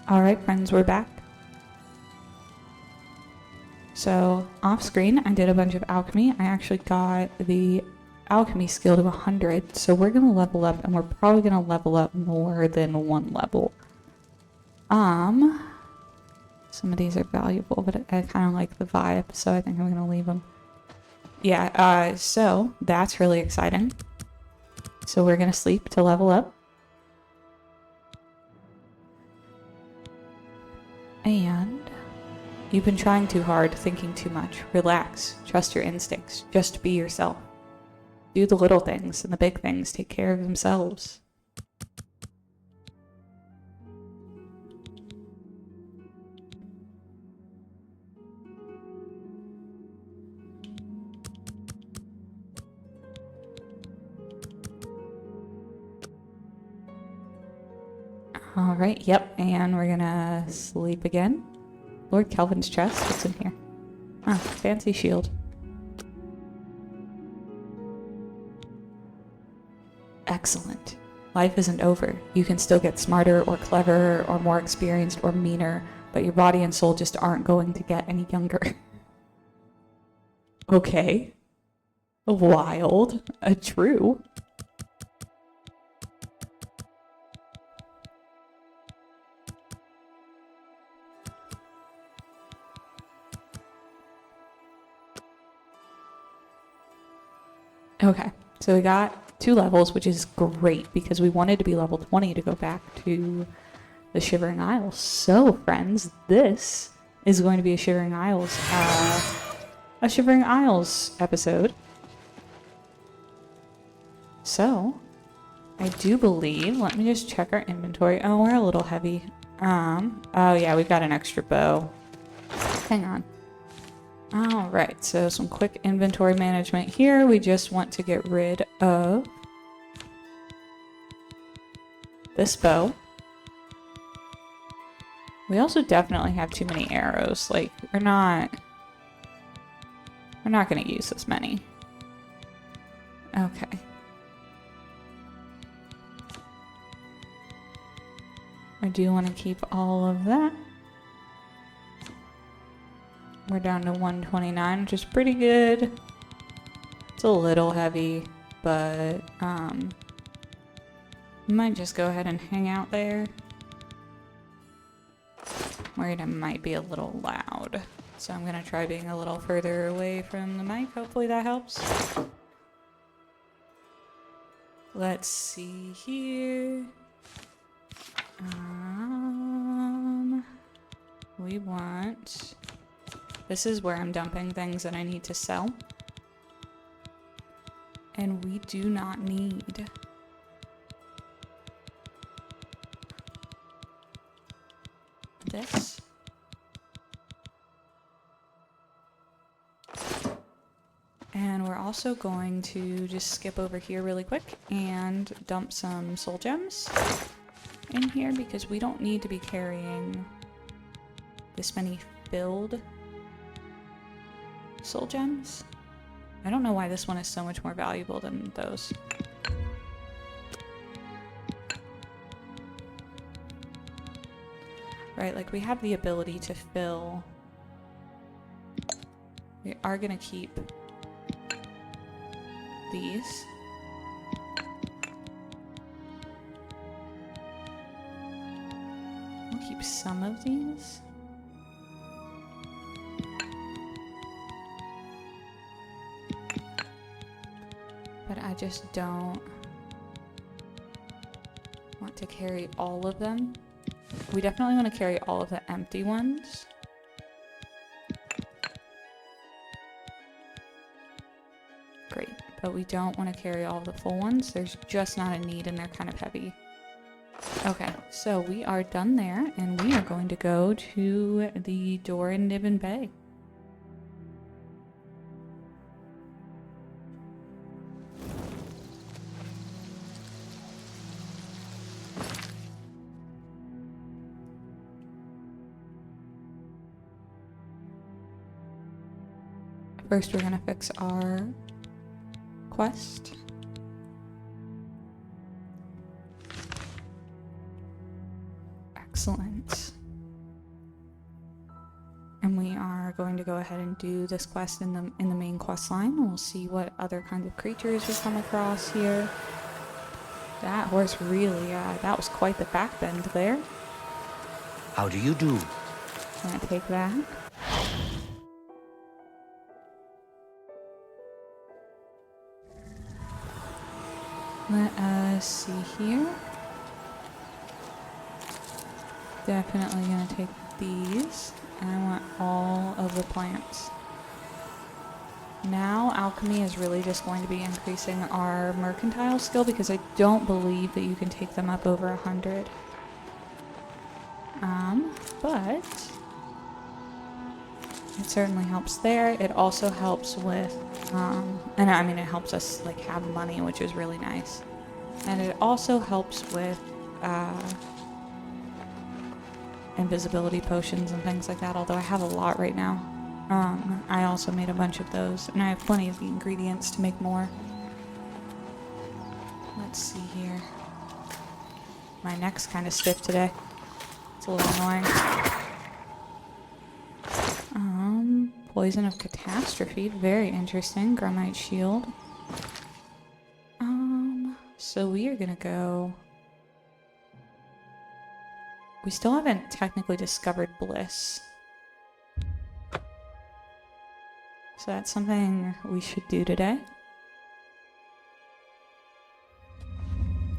Alright friends, we're back. So, off screen, I did a bunch of alchemy. I actually got the alchemy skill to 100, so we're gonna level up, and we're probably gonna level up more than one level. Some of these are valuable, but I kind of like the vibe, so I think I'm gonna leave them. Yeah, so that's really exciting. So we're gonna sleep to level up. And you've been trying too hard, thinking too much. Relax. Trust your instincts. Just be yourself. Do the little things, and the big things take care of themselves. Alright, yep, and we're gonna sleep again. Lord Kelvin's chest, what's in here? Ah, fancy shield. Excellent. Life isn't over. You can still get smarter or cleverer or more experienced or meaner, but your body and soul just aren't going to get any younger. Okay. Wild. True. Okay, so we got 2 levels, which is great because we wanted to be level 20 to go back to the Shivering Isles. So, friends, this is going to be a Shivering Isles episode. So, I do believe, let me just check our inventory. Oh, we're a little heavy. Oh yeah, we've got an extra bow. Hang on. Alright, so some quick inventory management here. We just want to get rid of this bow. We also definitely have too many arrows. Like, we're not going to use this many. Okay. I do want to keep all of that. We're down to 129, which is pretty good. It's a little heavy, but might just go ahead and hang out there. Worried I might be a little loud, so I'm gonna try being a little further away from the mic. Hopefully that helps. Let's see here. We want... This is where I'm dumping things that I need to sell. And we do not need this. And we're also going to just skip over here really quick and dump some soul gems in here because we don't need to be carrying this many filled soul gems. I don't know why this one is so much more valuable than those. Right, like we have the ability to fill. We are gonna keep these. We'll keep some of these. But I just don't want to carry all of them. We definitely want to carry all of the empty ones. Great, but we don't want to carry all of the full ones. There's just not a need and they're kind of heavy. Okay, so we are done there and we are going to go to the door in Niven Bay. First, we're gonna fix our quest. Excellent. And we are going to go ahead and do this quest in the main quest line. We'll see what other kinds of creatures we come across here. That horse really, that was quite the backbend there. How do you do? Gonna take that. Let us see here. Definitely gonna take these. And I want all of the plants. Now alchemy is really just going to be increasing our mercantile skill because I don't believe that you can take them up over 100. But it certainly helps there. It also helps with, and I mean it helps us like have money, which is really nice. And it also helps with invisibility potions and things like that, although I have a lot right now. I also made a bunch of those, and I have plenty of the ingredients to make more. Let's see here. My neck's kind of stiff today. It's a little annoying. Poison of Catastrophe, very interesting. Grumite Shield. So we are gonna go... We still haven't technically discovered Bliss. So that's something we should do today.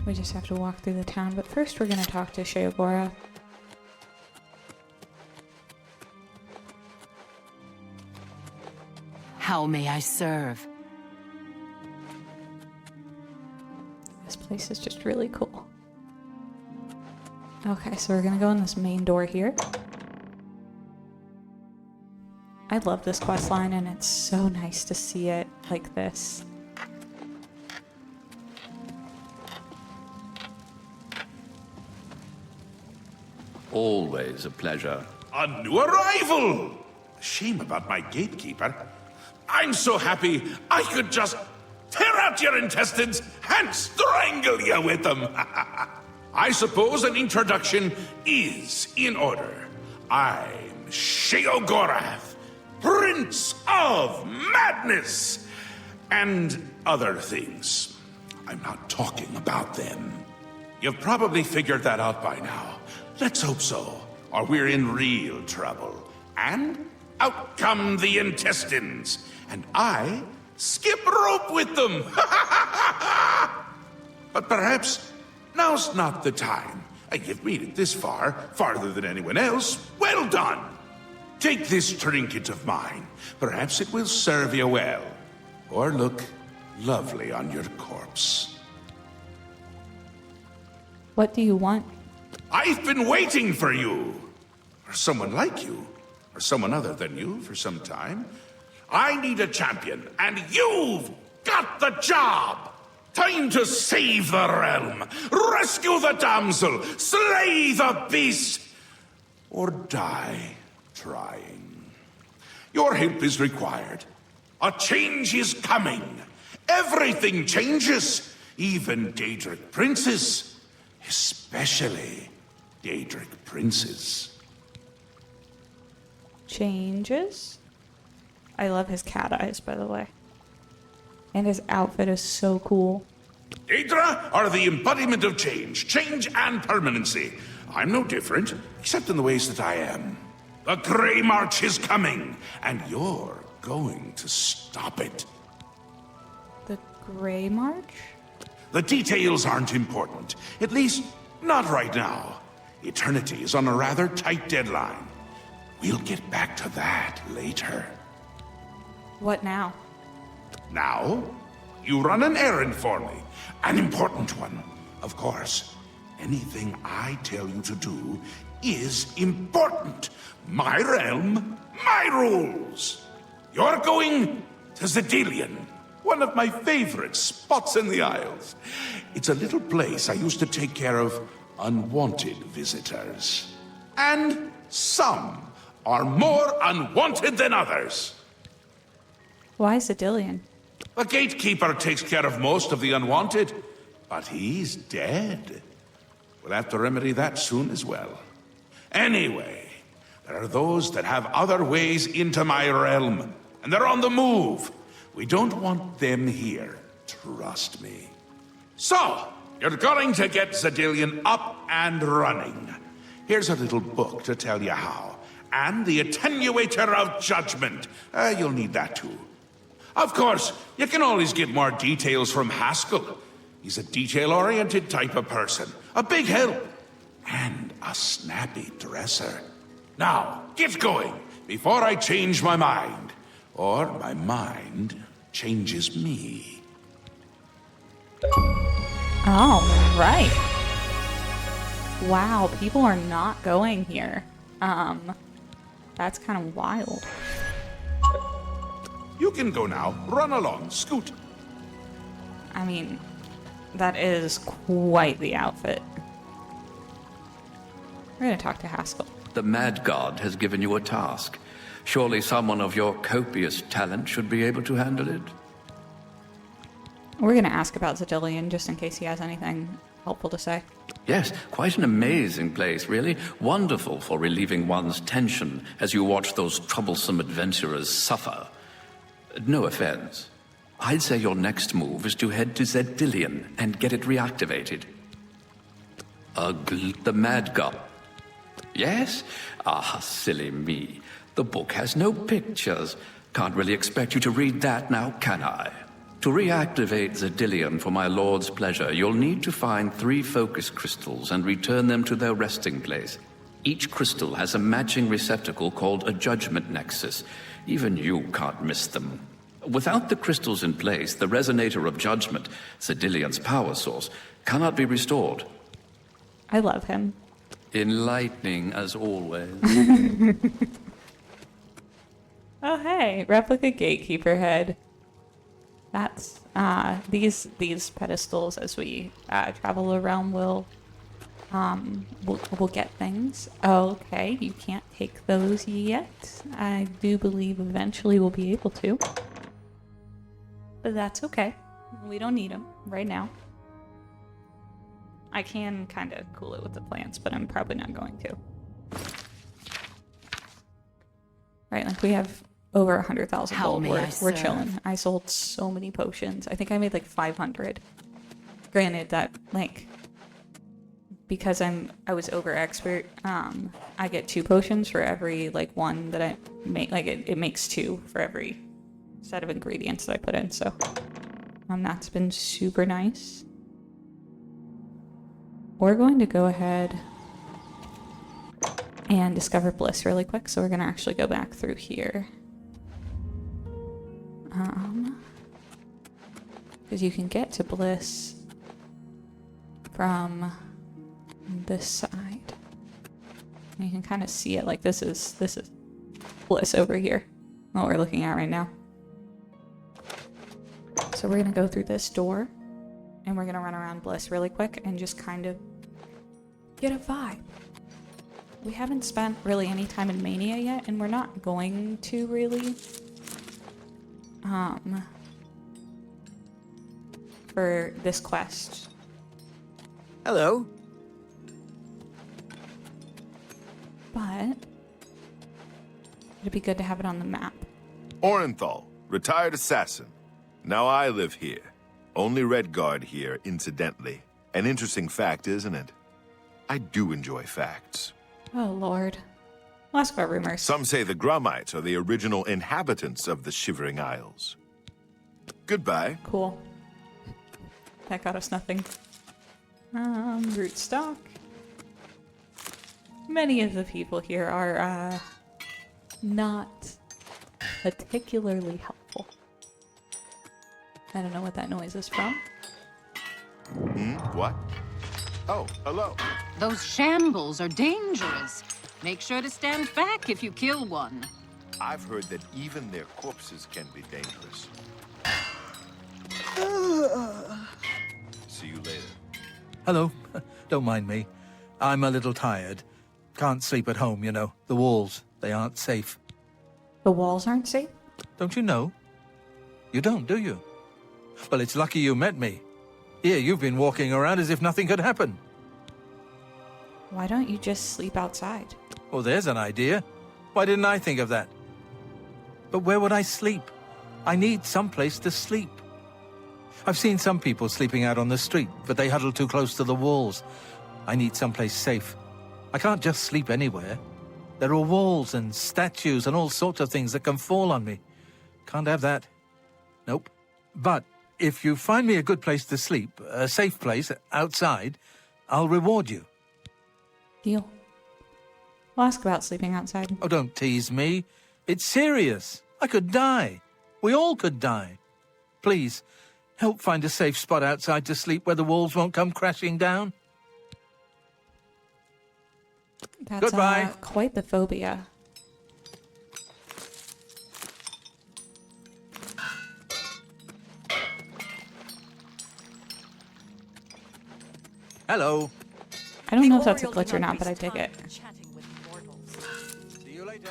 We just have to walk through the town, but first we're gonna talk to Sheoth. How may I serve? This place is just really cool. Okay, so we're gonna go in this main door here. I love this quest line, and it's so nice to see it like this. Always a pleasure. A new arrival! Shame about my gatekeeper. I'm so happy I could just tear out your intestines and strangle you with them. I suppose an introduction is in order. I'm Sheoth, Prince of Madness, and other things. I'm not talking about them. You've probably figured that out by now. Let's hope so, or we're in real trouble. And out come the intestines, and I skip rope with them. But perhaps now's not the time. You've made it this far, farther than anyone else. Well done! Take this trinket of mine. Perhaps it will serve you well, or look lovely on your corpse. What do you want? I've been waiting for you, or someone like you, or someone other than you for some time. I need a champion, and you've got the job! Time to save the realm, rescue the damsel, slay the beast, or die trying. Your help is required. A change is coming. Everything changes, even Daedric princes, especially Daedric princes. Changes? I love his cat eyes, by the way. And his outfit is so cool. Daedra are the embodiment of change and permanency. I'm no different, except in the ways that I am. The Grey March is coming, and you're going to stop it. The Grey March? The details aren't important, at least not right now. Eternity is on a rather tight deadline. We'll get back to that later. What now? Now, you run an errand for me. An important one, of course. Anything I tell you to do is important. My realm, my rules. You're going to Xedillian, one of my favorite spots in the Isles. It's a little place I used to take care of unwanted visitors. And some are more unwanted than others. Why Xedillian? The gatekeeper takes care of most of the unwanted, but he's dead. We'll have to remedy that soon as well. Anyway, there are those that have other ways into my realm, and they're on the move. We don't want them here, trust me. So, you're going to get Xedillian up and running. Here's a little book to tell you how. And the Attenuator of Judgment. You'll need that too. Of course, you can always get more details from Haskell. He's a detail-oriented type of person. A big help. And a snappy dresser. Now, get going, before I change my mind. Or my mind changes me. All right. Wow, people are not going here. That's kind of wild. You can go now. Run along. Scoot. I mean, that is quite the outfit. We're gonna talk to Haskell. The Madgod has given you a task. Surely someone of your copious talent should be able to handle it. We're gonna ask about Xedillian just in case he has anything helpful to say. Yes, quite an amazing place, really. Wonderful for relieving one's tension as you watch those troublesome adventurers suffer. No offense. I'd say your next move is to head to Xedillian and get it reactivated. The Madgod. Yes? Ah, silly me. The book has no pictures. Can't really expect you to read that now, can I? To reactivate Xedillian for my lord's pleasure, you'll need to find 3 focus crystals and return them to their resting place. Each crystal has a matching receptacle called a judgment nexus. Even you can't miss them. Without the crystals in place, the resonator of judgment, Xedillian's power source, cannot be restored. I love him. Enlightening as always. Oh hey, replica gatekeeper head. That's these pedestals as we travel around will get things. Okay, you can't take those yet. I do believe eventually we'll be able to, but that's okay. We don't need them right now. I can kind of cool it with the plants, but I'm probably not going to. Right, like we have over 100,000 gold. We're chilling. I sold so many potions. I think I made like 500. Granted that, like, because I was over expert, I get 2 potions for every like one that I make. Like it makes 2 for every set of ingredients that I put in. So that's been super nice. We're going to go ahead and discover Bliss really quick. So we're going to actually go back through here. Because you can get to Bliss from this side. And you can kind of see it, like this is Bliss over here, what we're looking at right now. So we're gonna go through this door and we're gonna run around Bliss really quick and just kind of get a vibe. We haven't spent really any time in Mania yet, and we're not going to really. For this quest. Hello. But it'd be good to have it on the map. Orenthal, retired assassin. Now I live here. Only Red Guard here, incidentally. An interesting fact, isn't it? I do enjoy facts. Oh, Lord. Well, ask about rumors. Some say the Grummites are the original inhabitants of the Shivering Isles. Goodbye. Cool. That got us nothing. Root stock. Many of the people here are, not particularly helpful. I don't know what that noise is from. What? Oh, hello. Those shambles are dangerous. Make sure to stand back if you kill one. I've heard that even their corpses can be dangerous. See you later. Hello. Don't mind me. I'm a little tired. Can't sleep at home, you know. The walls, they aren't safe. The walls aren't safe? Don't you know? You don't, do you? Well, it's lucky you met me. Here, you've been walking around as if nothing could happen. Why don't you just sleep outside? Well, there's an idea. Why didn't I think of that? But where would I sleep? I need some place to sleep. I've seen some people sleeping out on the street, but they huddle too close to the walls. I need someplace safe. I can't just sleep anywhere. There are walls and statues and all sorts of things that can fall on me. Can't have that. Nope. But if you find me a good place to sleep, a safe place outside, I'll reward you. Deal. We'll ask about sleeping outside. Oh, don't tease me. It's serious. I could die. We all could die. Please, help find a safe spot outside to sleep where the walls won't come crashing down. That's Goodbye. Quite the phobia. Hello. I don't know if that's a glitch or not, but I dig it. See you later.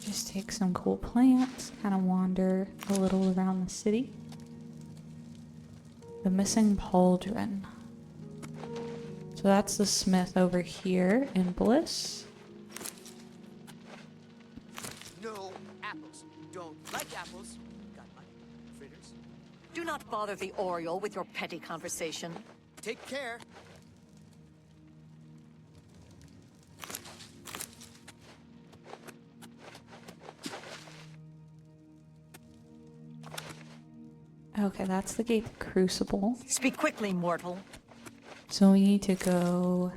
Just take some cool plants, kind of wander a little around the city. The missing pauldron. So that's the smith over here in Bliss. No apples. Don't like apples. Got my fritters. Do not bother the Oriole with your petty conversation. Take care. Okay, that's the gate crucible. Speak quickly, mortal. So we need to go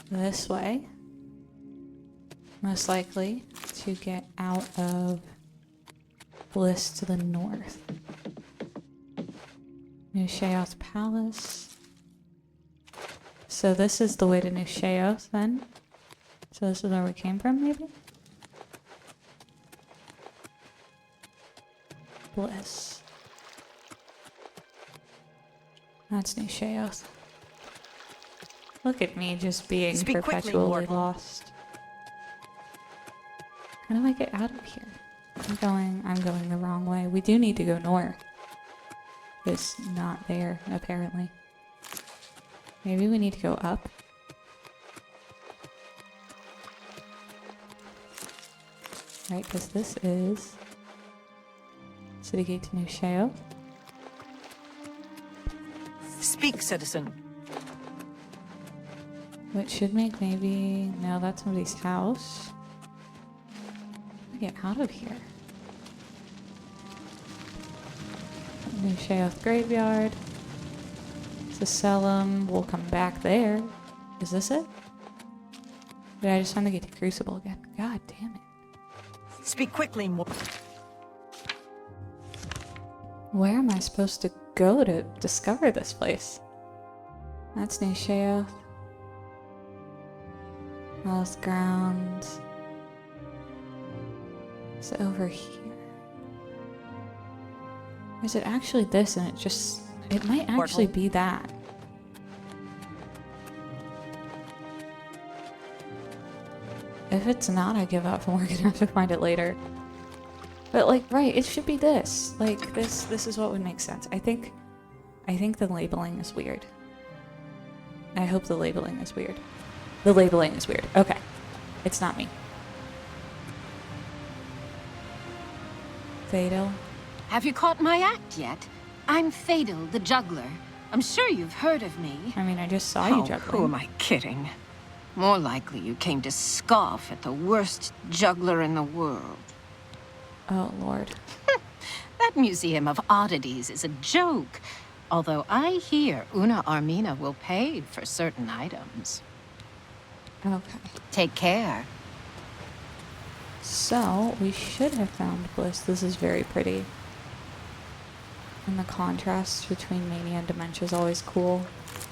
this way. Most likely to get out of Bliss to the north. New Sheoth Palace. So this is the way to New Sheoth then. So this is where we came from, maybe? Bliss. That's New Sheoth. Look at me just being Speak quickly, perpetually mortal. lost. How do I get out of here? I'm going the wrong way. We do need to go north. It's not there, apparently. Maybe we need to go up. Right, because this is City Gate to New Sheoth. Speak, citizen. Which should make maybe... No, that's somebody's house. Get out of here. New Sheoth Graveyard. To sell them. We'll come back there. Is this it? Did I just find the gate to Crucible again? God damn it. Speak quickly, mortal. Where am I supposed to go to discover this place? That's New Sheoth. Lost Grounds. It's over here. Or is it actually this and it might actually be that. If it's not, I give up and we're gonna have to find it later. But like, right, it should be this. Like, this is what would make sense. I think the labeling is weird. I hope the labeling is weird. The labeling is weird. Okay. It's not me. Fatal. Have you caught my act yet? I'm Fatal, the juggler. I'm sure you've heard of me. I mean, I just saw you Oh, juggling. who am I kidding? More likely you came to scoff at the worst juggler in the world. Oh, Lord. That museum of oddities is a joke. Although I hear Una Armina will pay for certain items. Okay. Take care. So, we should have found Bliss. This is very pretty. And the contrast between Mania and Dementia is always cool.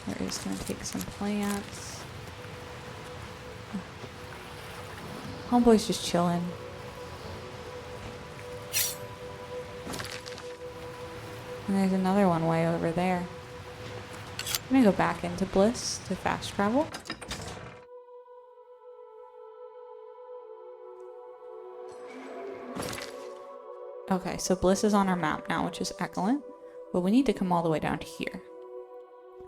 We're just going to take some plants. Homeboy's just chilling. And there's another one way over there. I'm going to go back into Bliss to fast travel. Okay, so Bliss is on our map now, which is excellent. But we need to come all the way down to here.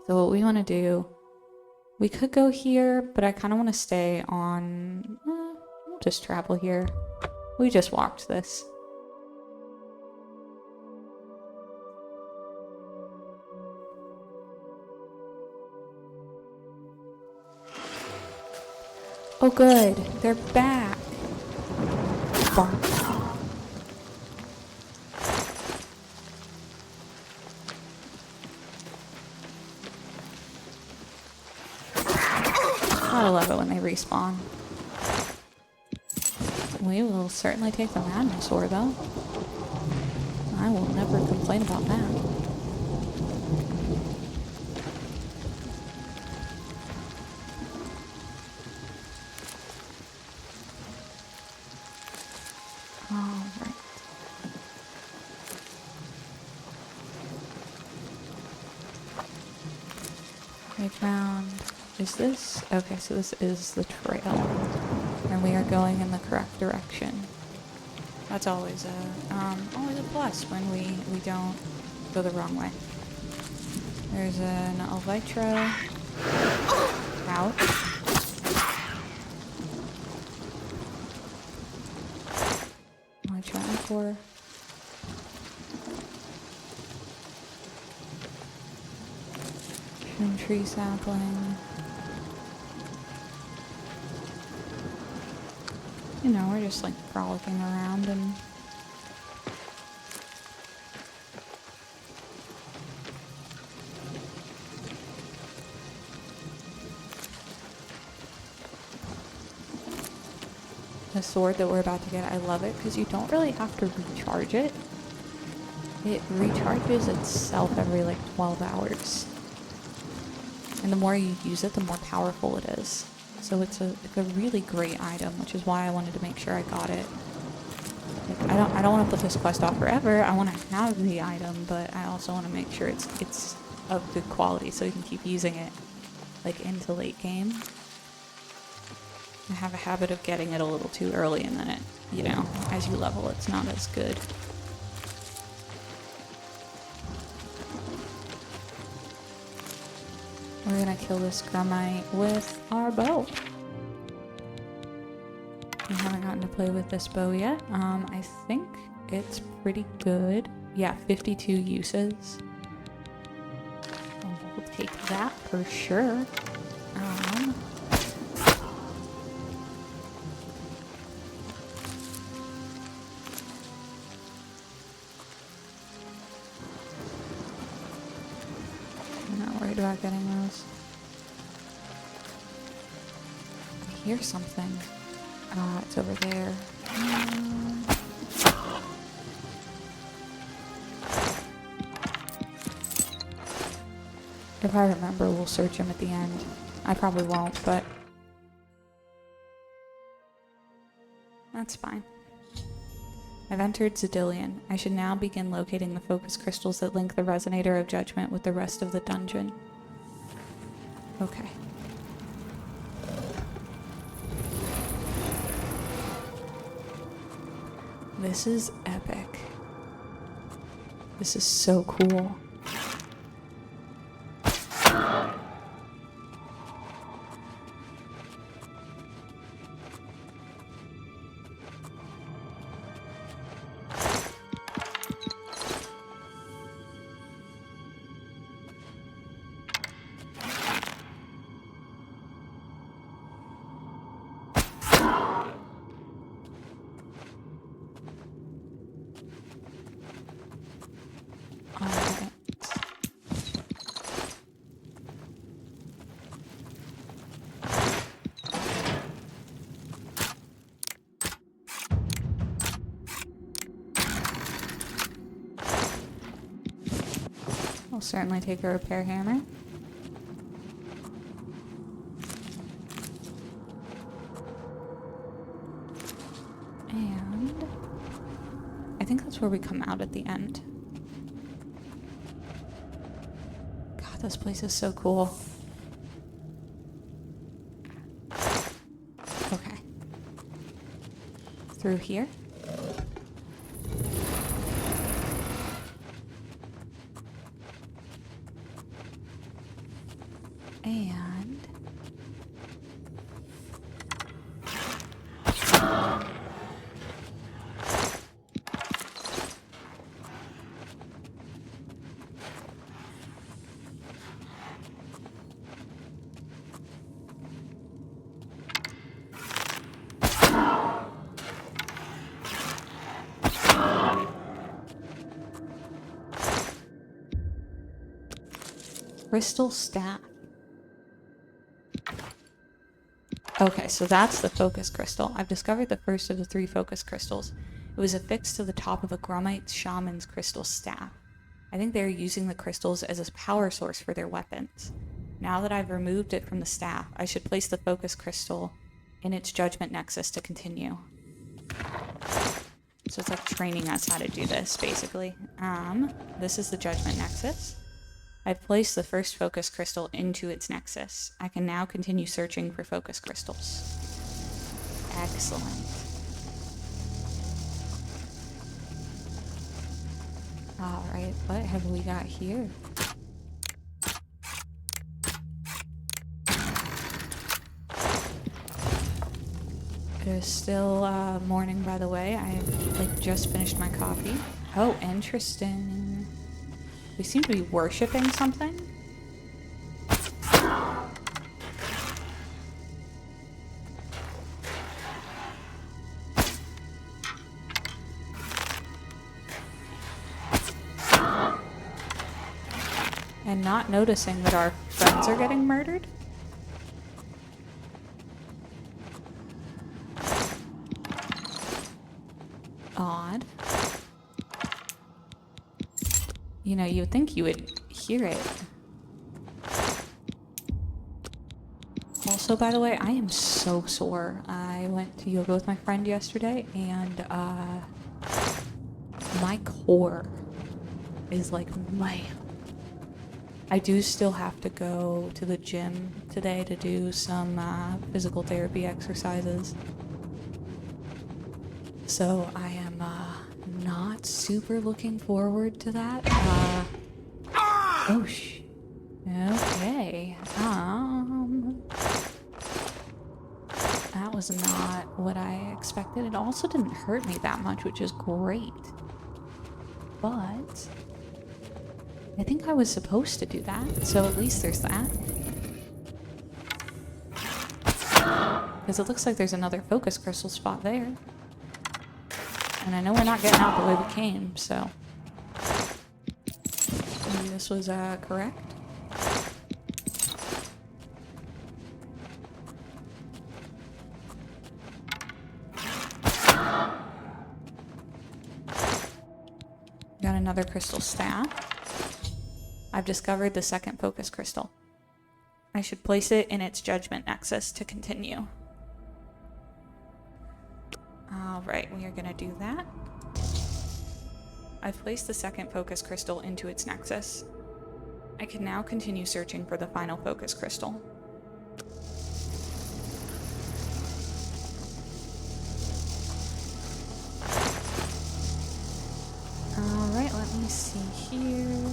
So what we want to do, we could go here, but I kind of want to stay on... we'll just travel here. We just walked this. Oh good, they're back. Bonk. I love it when they respawn. We will certainly take the madness ore though. I will never complain about that. Alright. We found... Is this? Okay, so this is the trail. And we are going in the correct direction. That's always a plus when we don't go the wrong way. There's an Outtro. Ouch. Outtro core. Tree sapling. You know, we're just like frolicking around and the sword that we're about to get, I love it because you don't really have to recharge it. It recharges itself every like 12 hours. And the more you use it, the more powerful it is. So it's a really great item, which is why I wanted to make sure I got it. Like, I don't want to put this quest off forever. I want to have the item, but I also want to make sure it's of good quality so you can keep using it like into late game. I have a habit of getting it a little too early, and then it, you know, as you level, it's not as good. We're gonna kill this Grumite with our bow. We haven't gotten to play with this bow yet. I think it's pretty good. Yeah, 52 uses. We'll take that for sure. About getting those. I hear something. It's over there. If I remember, we'll search him at the end. I probably won't, but that's fine. I've entered Xedillian. I should now begin locating the focus crystals that link the Resonator of Judgment with the rest of the dungeon. Okay. This is epic. This is so cool. We'll certainly take a repair hammer. And I think that's where we come out at the end. God, this place is so cool. Okay. Through here. And crystal staff. Okay, so that's the focus crystal. I've discovered the first of the 3 focus crystals. It was affixed to the top of a Grummite shaman's crystal staff. I think they're using the crystals as a power source for their weapons. Now that I've removed it from the staff, I should place the focus crystal in its judgment nexus to continue. So it's like training us how to do this, basically. This is the judgment nexus. I've placed the first focus crystal into its nexus. I can now continue searching for focus crystals. Excellent. Alright, what have we got here? It is still morning, by the way. I just finished my coffee. Oh, interesting. We seem to be worshipping something. And not noticing that our friends are getting murdered. Odd. You know, you would think you would hear it. Also, by the way, I am so sore. I went to yoga with my friend yesterday, and my core is like, man. I do still have to go to the gym today to do some physical therapy exercises. So I am not super looking forward to that. Okay. That was not what I expected. It also didn't hurt me that much, which is great. But I think I was supposed to do that, so at least there's that. Because it looks like there's another focus crystal spot there. And I know we're not getting out the way we came, so maybe this was correct. Got another crystal staff. I've discovered the second focus crystal. I should place it in its judgment nexus to continue. Alright, we are going to do that. I've placed the second focus crystal into its nexus. I can now continue searching for the final focus crystal. Alright, let me see here.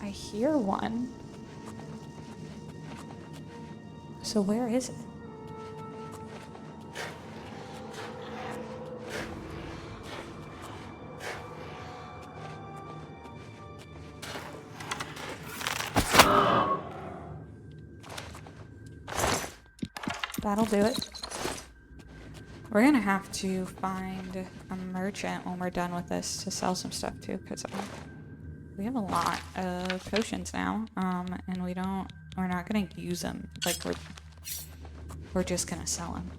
I hear one. So where is it? That'll do it. We're gonna have to find a merchant when we're done with this to sell some stuff to, because we have a lot of potions now, and we're not gonna use them. Like, we're just gonna sell them.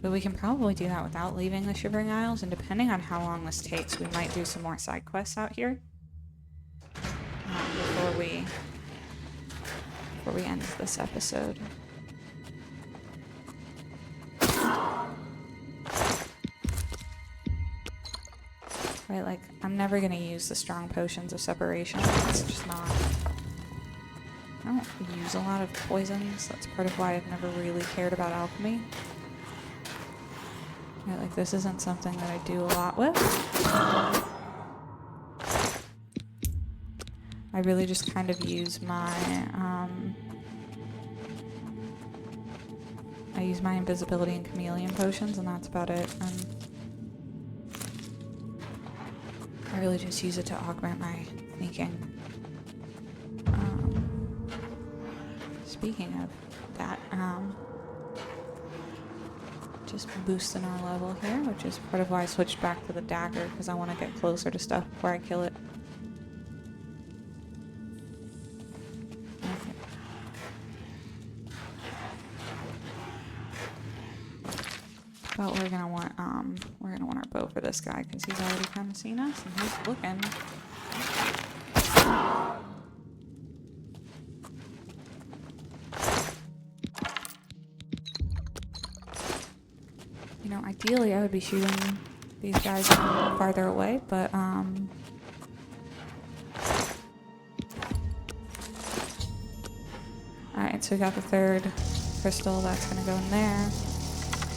But we can probably do that without leaving the Shivering Isles, and depending on how long this takes, we might do some more side quests out here before we end this episode. Right, like, I'm never gonna use the strong potions of separation. It's just not. I don't use a lot of poisons. That's part of why I've never really cared about alchemy. Right, like, this isn't something that I do a lot with. I really just kind of use my, I use my invisibility and chameleon potions, and that's about it. I really just use it to augment my sneaking. Speaking of that, just boosting our level here, which is part of why I switched back to the dagger, because I want to get closer to stuff before I kill it. Okay. But we're gonna want our bow for this guy, because he's already kind of seen us and he's looking. You know, ideally I would be shooting these guys from farther away, but alright, so we got the third crystal that's gonna go in there.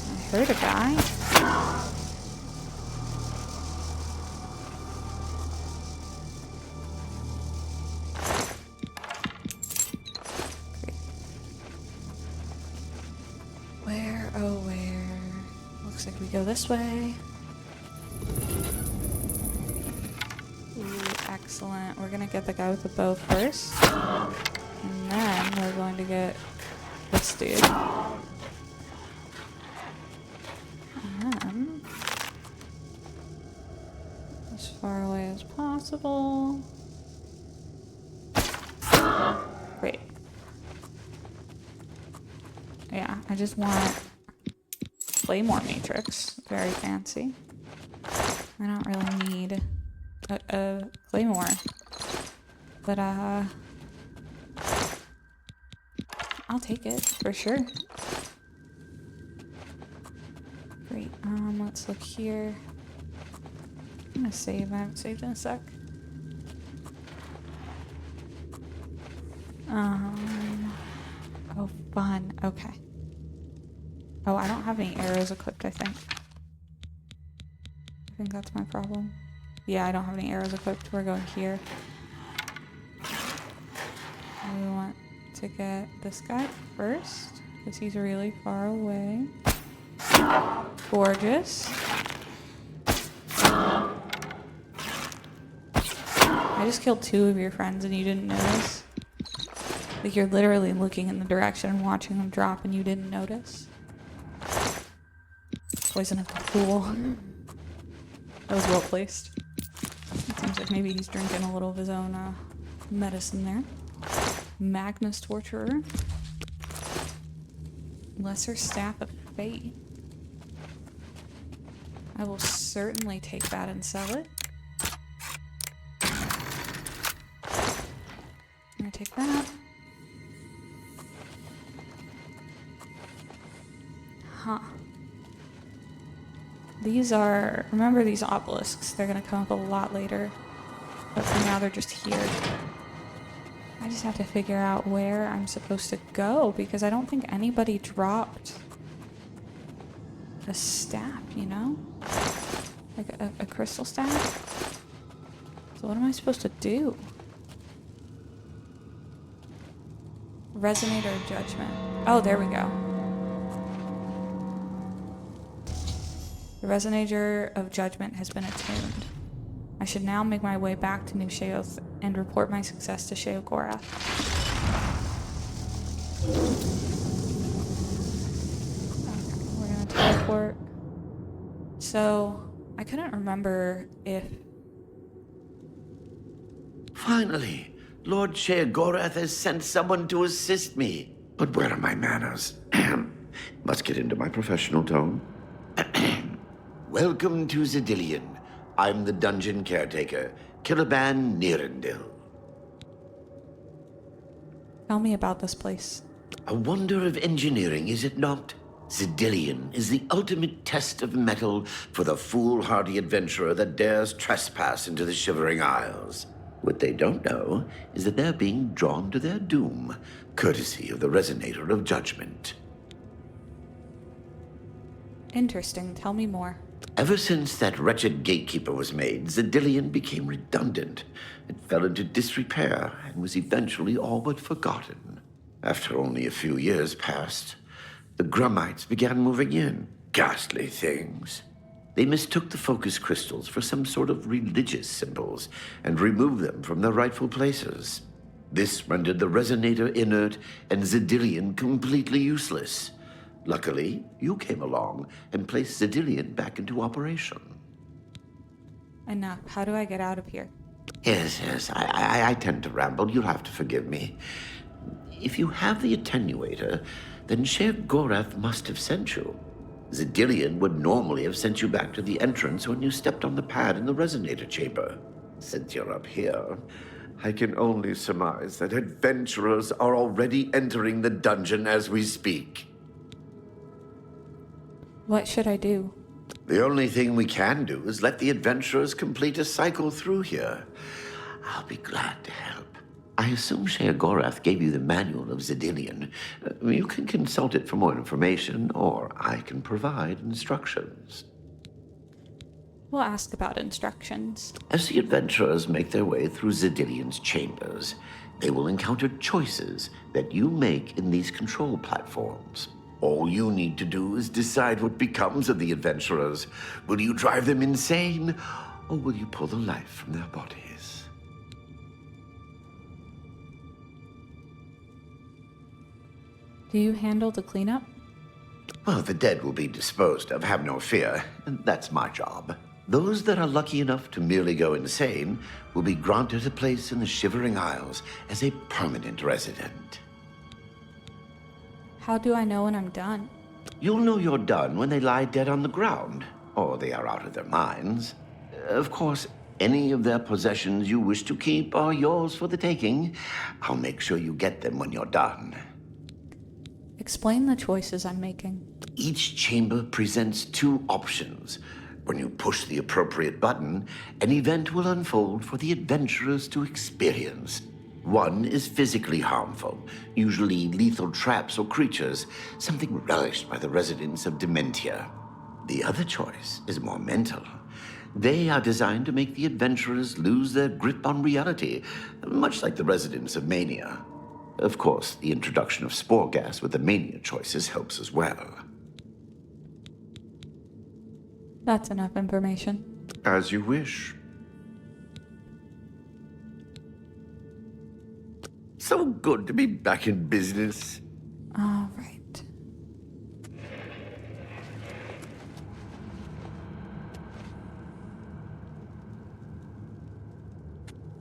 I heard a guy. Where, oh where? Looks like we go this way. Ooh, excellent. We're gonna get the guy with the bow first. And then we're going to get this dude. And then, as far away as possible. Great. Yeah, I just want Claymore Matrix. Very fancy. I don't really need a Claymore. But, I'll take it, for sure. Great, let's look here. I'm gonna save, I haven't saved in a sec. Oh, fun, okay. Oh, I don't have any arrows equipped, I think. I think that's my problem. Yeah, I don't have any arrows equipped. We're going here. We want to get this guy first, because he's really far away. Gorgeous. I just killed 2 of your friends and you didn't notice. Like, you're literally looking in the direction and watching them drop and you didn't notice. Poison at the pool. That was well placed. It seems like maybe he's drinking a little of his own medicine there. Magnus Torturer. Lesser Staff of Fate. I will certainly take that and sell it. I'm gonna take that. Huh. These are, remember these obelisks, they're gonna come up a lot later. But for now they're just here. I just have to figure out where I'm supposed to go, because I don't think anybody dropped a staff, you know? Like a crystal staff? So what am I supposed to do? Resonator of Judgment. Oh, there we go. The Resonator of Judgment has been attuned. I should now make my way back to New Sheoth and report my success to Sheogorath. Okay, we're gonna teleport. So, I couldn't remember if... Finally, Lord Sheogorath has sent someone to assist me. But where are my manners? Must get into my professional tone. Welcome to Xedillian. I'm the dungeon caretaker, Killaban Nirendil. Tell me about this place. A wonder of engineering, is it not? Xedillian is the ultimate test of mettle for the foolhardy adventurer that dares trespass into the Shivering Isles. What they don't know is that they're being drawn to their doom, courtesy of the Resonator of Judgment. Interesting. Tell me more. Ever since that wretched gatekeeper was made, Xedillian became redundant. It fell into disrepair and was eventually all but forgotten. After only a few years passed, the Grummites began moving in. Ghastly things. They mistook the focus crystals for some sort of religious symbols and removed them from their rightful places. This rendered the Resonator inert and Xedillian completely useless. Luckily, you came along and placed Xedillian back into operation. Enough. How do I get out of here? Yes, I tend to ramble. You'll have to forgive me. If you have the attenuator, then Sheoth must have sent you. Xedillian would normally have sent you back to the entrance when you stepped on the pad in the Resonator Chamber. Since you're up here, I can only surmise that adventurers are already entering the dungeon as we speak. What should I do? The only thing we can do is let the adventurers complete a cycle through here. I'll be glad to help. I assume Sheoth gave you the manual of Xedillian. You can consult it for more information, or I can provide instructions. We'll ask about instructions. As the adventurers make their way through Xedillian's chambers, they will encounter choices that you make in these control platforms. All you need to do is decide what becomes of the adventurers. Will you drive them insane, or will you pull the life from their bodies? Do you handle the cleanup? Well, the dead will be disposed of, have no fear. That's my job. Those that are lucky enough to merely go insane will be granted a place in the Shivering Isles as a permanent resident. How do I know when I'm done? You'll know you're done when they lie dead on the ground, or they are out of their minds. Of course, any of their possessions you wish to keep are yours for the taking. I'll make sure you get them when you're done. Explain the choices I'm making. Each chamber presents two options. When you push the appropriate button, an event will unfold for the adventurers to experience. One is physically harmful, usually lethal traps or creatures, something relished by the residents of Dementia. The other choice is more mental. They are designed to make the adventurers lose their grip on reality, much like the residents of Mania. Of course, the introduction of spore gas with the Mania choices helps as well. That's enough information. As you wish. So good to be back in business. All right.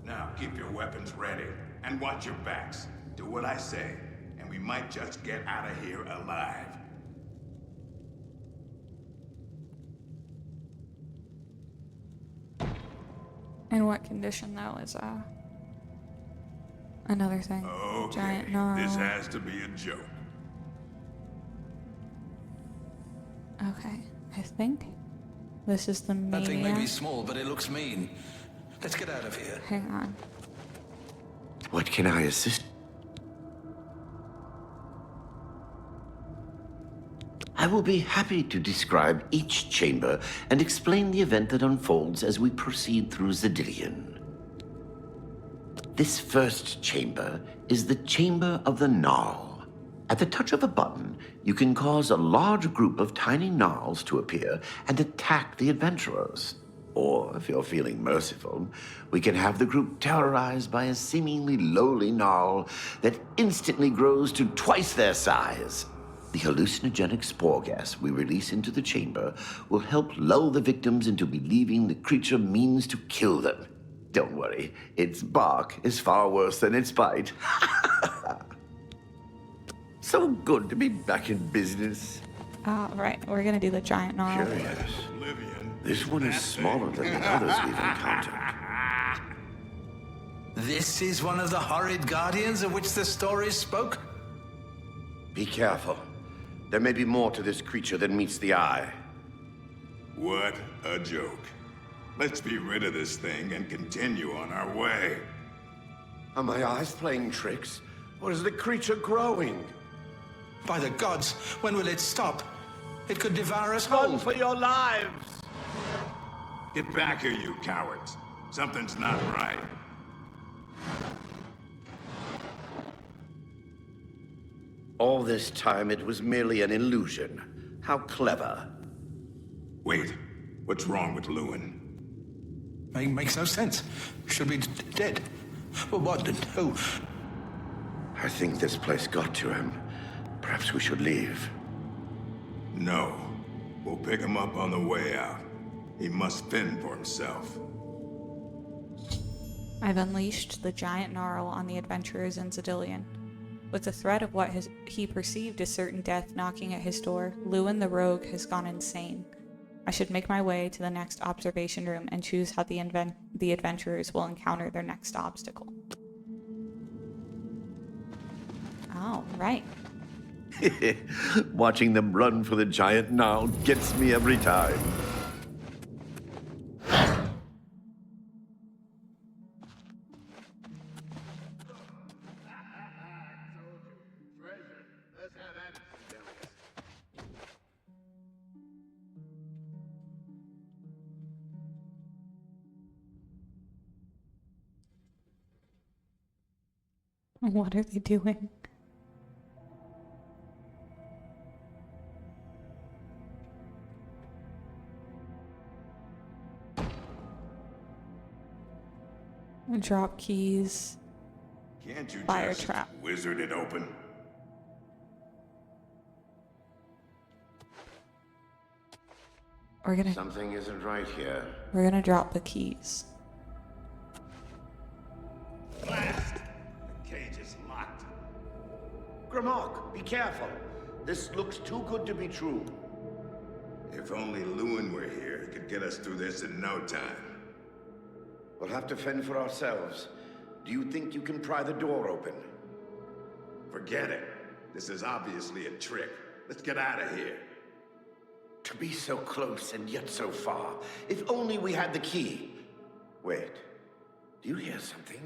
Now keep your weapons ready and watch your backs. Do what I say, and we might just get out of here alive. In what condition, though, is another thing. Okay, Giant gnarl. this has to be a joke. Okay, I think this is the Mania. That thing may be small, but it looks mean. Let's get out of here. Hang on. What can I assist? I will be happy to describe each chamber and explain the event that unfolds as we proceed through Xedillian. This first chamber is the Chamber of the Gnarl. At the touch of a button, you can cause a large group of tiny gnarls to appear and attack the adventurers. Or, if you're feeling merciful, we can have the group terrorized by a seemingly lowly gnarl that instantly grows to twice their size. The hallucinogenic spore gas we release into the chamber will help lull the victims into believing the creature means to kill them. Don't worry, its bark is far worse than its bite. So good to be back in business. All right, we're gonna do the giant gnarl. Curious. Oblivion. This one is smaller than the others we've encountered. This is one of the horrid guardians of which the stories spoke? Be careful. There may be more to this creature than meets the eye. What a joke. Let's be rid of this thing and continue on our way. Are my eyes playing tricks? Or is the creature growing? By the gods, when will it stop? It could devour us Run whole. for your lives! Get back here, you cowards. Something's not right. All this time it was merely an illusion. How clever. Wait, what's wrong with Lewin? Makes no sense. Should be dead. But what? Who? I think this place got to him. Perhaps we should leave. No. We'll pick him up on the way out. He must fend for himself. I've unleashed the giant gnarl on the adventurers in Xedillian. With the threat of what he perceived as certain death knocking at his door, Lewin the rogue has gone insane. I should make my way to the next observation room and choose how the adventurers will encounter their next obstacle. Oh, right. Watching them run for the giant gnarl gets me every time. What are they doing? Drop keys. Can't you Fire just trap. wizard it open? Something isn't right here. We're gonna drop the keys. Blast! The cage is locked. Grimok, be careful. This looks too good to be true. If only Lewin were here, he could get us through this in no time. We'll have to fend for ourselves. Do you think you can pry the door open? Forget it. This is obviously a trick. Let's get out of here. To be so close and yet so far. If only we had the key. Wait. Do you hear something?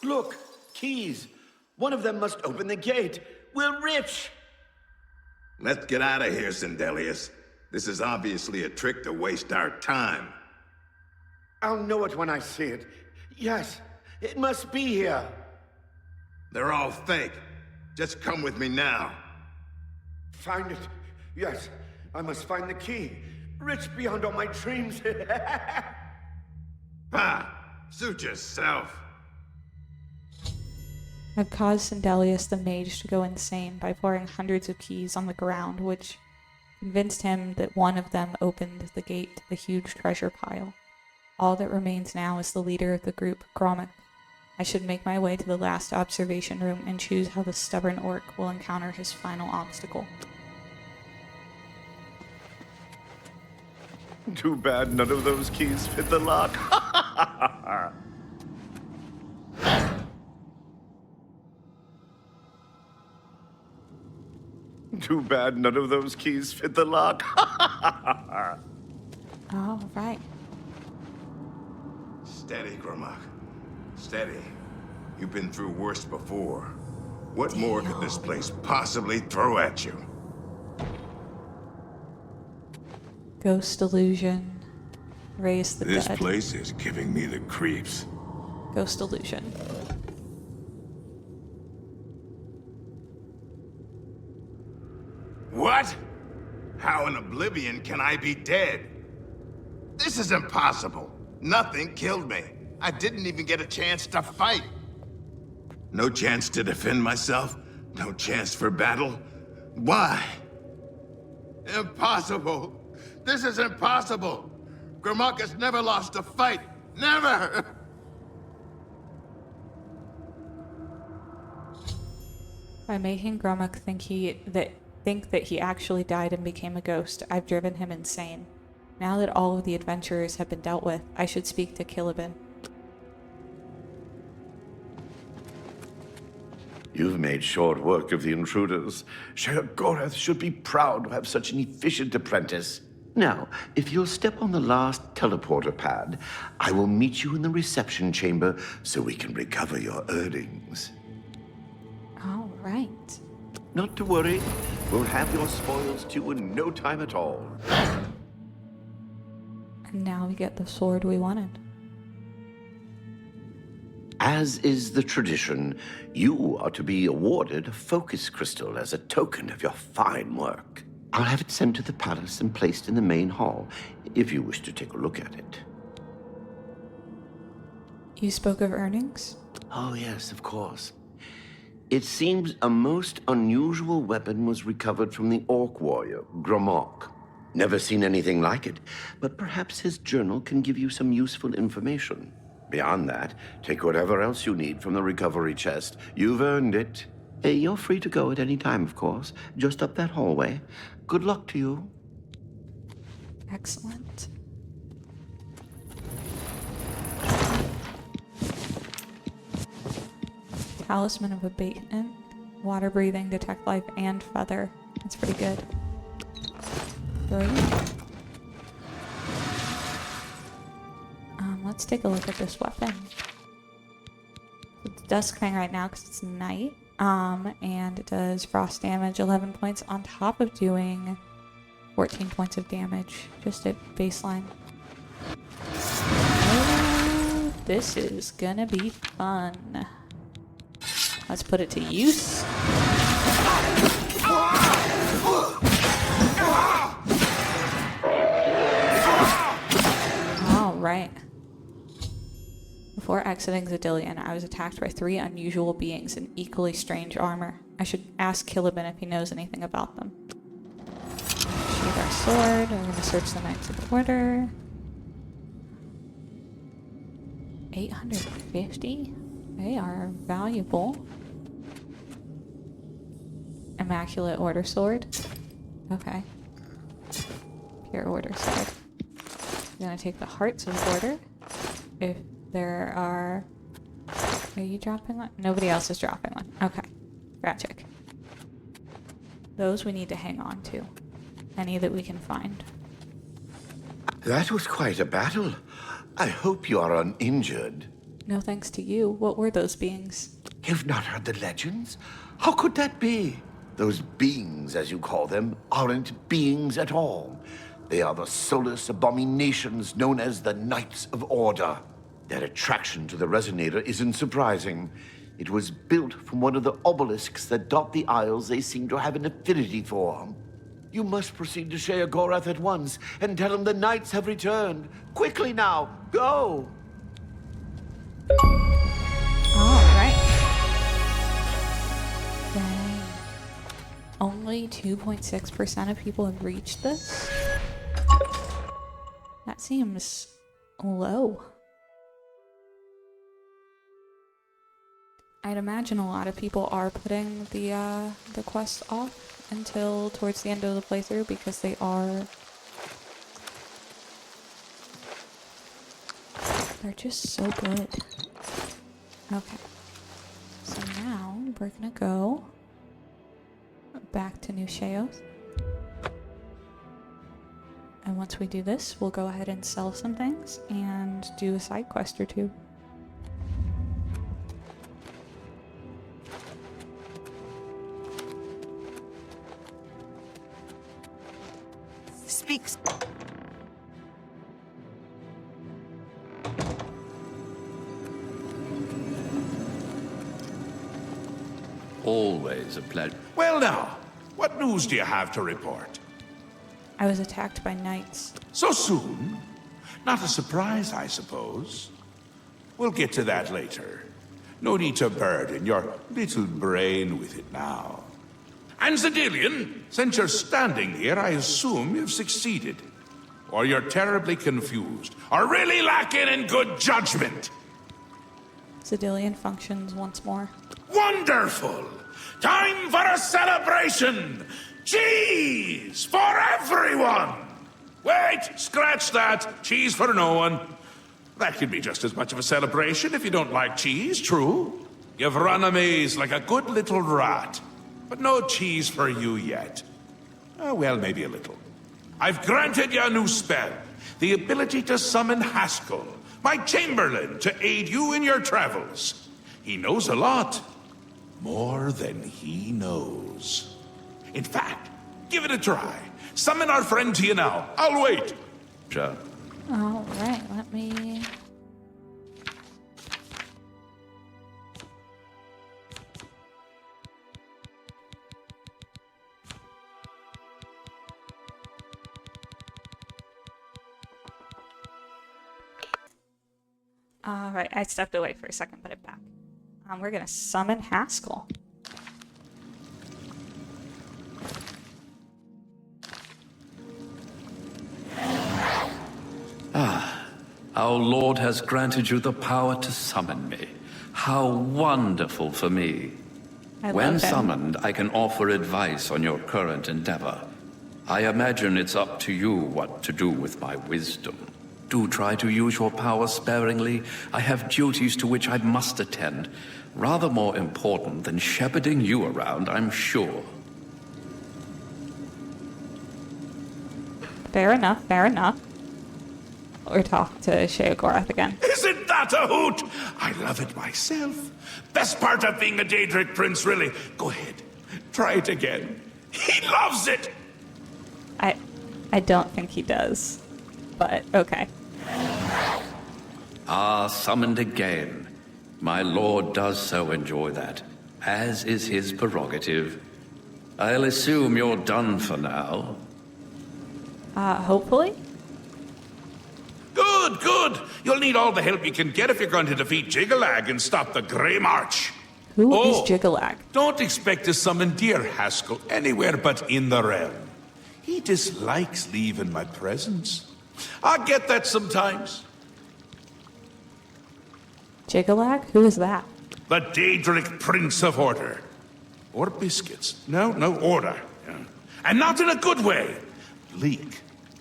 Look! Keys! One of them must open the gate. We're rich! Let's get out of here, Xedillian. This is obviously a trick to waste our time. I'll know it when I see it. Yes, it must be here. They're all fake. Just come with me now. Find it. Yes, I must find the key. Rich beyond all my dreams. Suit yourself. I've caused Xedillian the mage to go insane by pouring hundreds of keys on the ground, which convinced him that one of them opened the gate to the huge treasure pile. All that remains now is the leader of the group, Gromit. I should make my way to the last observation room and choose how the stubborn orc will encounter his final obstacle. Too bad none of those keys fit the lock. Too bad none of those keys fit the lock. Oh, right. Steady, Gromit. Steady. You've been through worse before. What more could this place possibly throw at you? Ghost illusion. Raise the This dead. place is giving me the creeps. Ghost illusion. What? How in Oblivion can I be dead? This is impossible. Nothing killed me. I didn't even get a chance to fight. No chance to defend myself? No chance for battle? Why? Impossible. This is impossible. Gromit has never lost a fight. Never! By making Gromit think that he actually died and became a ghost, I've driven him insane. Now that all of the adventurers have been dealt with, I should speak to Caliban. You've made short work of the intruders. Sheoth should be proud to have such an efficient apprentice. Now, if you'll step on the last teleporter pad, I will meet you in the reception chamber so we can recover your earnings. All right. Not to worry. We'll have your spoils too in no time at all. And now we get the sword we wanted. As is the tradition, you are to be awarded a focus crystal as a token of your fine work. I'll have it sent to the palace and placed in the main hall, if you wish to take a look at it. You spoke of earnings? Oh, yes, of course. It seems a most unusual weapon was recovered from the orc warrior, Gromok. Never seen anything like it, but perhaps his journal can give you some useful information. Beyond that, take whatever else you need from the recovery chest. You've earned it. You're free to go at any time, of course. Just up that hallway. Good luck to you. Excellent. Talisman of Abatement, Water Breathing, Detect Life, and Feather. That's pretty good. Brilliant. Let's take a look at this weapon. It's dusk thing right now because it's night. And it does frost damage, 11 points on top of doing 14 points of damage just at baseline. Oh, this is gonna be fun. Let's put it to use. All right. Before exiting Xedillian, I was attacked by 3 unusual beings in equally strange armor. I should ask Caliban if he knows anything about them. Sheathe our sword. We're going to search the Knights of the Order. 850? They are valuable. Immaculate Order Sword. Okay. Pure Order Sword. I'm going to take the Hearts of Order. If there are you dropping one? Nobody else is dropping one. Okay. Tragic. Those we need to hang on to. Any that we can find. That was quite a battle. I hope you are uninjured. No thanks to you. What were those beings? You've not heard the legends? How could that be? Those beings, as you call them, aren't beings at all. They are the soulless abominations known as the Knights of Order. Their attraction to the resonator isn't surprising. It was built from one of the obelisks that dot the isles they seem to have an affinity for. You must proceed to Sheoth at once and tell him the knights have returned. Quickly now, go! Alright. Dang. Only 2.6% of people have reached this? That seems low. I'd imagine a lot of people are putting the quest off until towards the end of the playthrough because they're just so good. Okay. So now we're gonna go back to New Sheoth. And once we do this, we'll go ahead and sell some things and do a side quest or two. Speaks. Always a pleasure. Well now, what news do you have to report? I was attacked by knights. So soon? Not a surprise, I suppose. We'll get to that later. No need to burden your little brain with it now. And Xedillian, since you're standing here, I assume you've succeeded. Or you're terribly confused, or really lacking in good judgment. Xedillian functions once more. Wonderful! Time for a celebration! Cheese for everyone! Wait, scratch that. Cheese for no one. That could be just as much of a celebration if you don't like cheese, true? You've run a maze like a good little rat, but no cheese for you yet. Oh, well, maybe a little. I've granted you a new spell, the ability to summon Haskell, my Chamberlain, to aid you in your travels. He knows a lot. More than he knows. In fact, give it a try. Summon our friend to you now. I'll wait. Sure. All right, let me... All right, I stepped away for a second, but I'm back. We're gonna summon Haskell. Our Lord has granted you the power to summon me. How wonderful for me. When summoned, I can offer advice on your current endeavor. I imagine it's up to you what to do with my wisdom. Do try to use your power sparingly. I have duties to which I must attend. Rather more important than shepherding you around, I'm sure. Fair enough, fair enough. Or talk to Sheoth again. Isn't that a hoot? I love it myself. Best part of being a Daedric prince, really. Go ahead. Try it again. He loves it! I don't think he does. But, okay. Summoned again. My lord does so enjoy that, as is his prerogative. I'll assume you're done for now. Hopefully? Good, good. You'll need all the help you can get if you're going to defeat Jiggalag and stop the Grey March. Who is Jiggalag? Don't expect to summon dear Haskell anywhere but in the realm. He dislikes leaving my presence. I get that sometimes. Jiggalag? Who is that? The Daedric Prince of Order. Or biscuits. No, order. Yeah. And not in a good way. Bleak.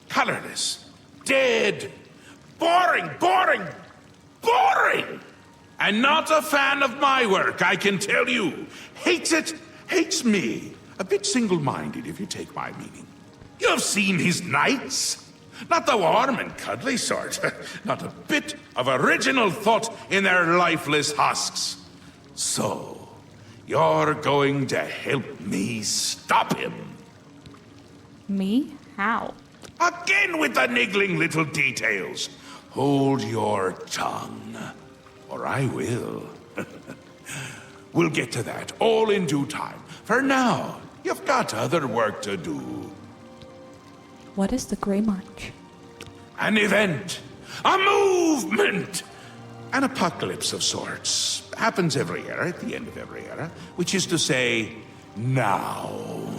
Colorless. Dead. Boring. And not a fan of my work, I can tell you. Hates it, hates me. A bit single-minded, if you take my meaning. You've seen his knights. Not the warm and cuddly sort. Not a bit of original thought in their lifeless husks. So, you're going to help me stop him. Me? How? Again with the niggling little details. Hold your tongue, or I will. We'll get to that, all in due time. For now, you've got other work to do. What is the Grey March? An event. A movement. An apocalypse of sorts. Happens every era, at the end of every era. Which is to say, now.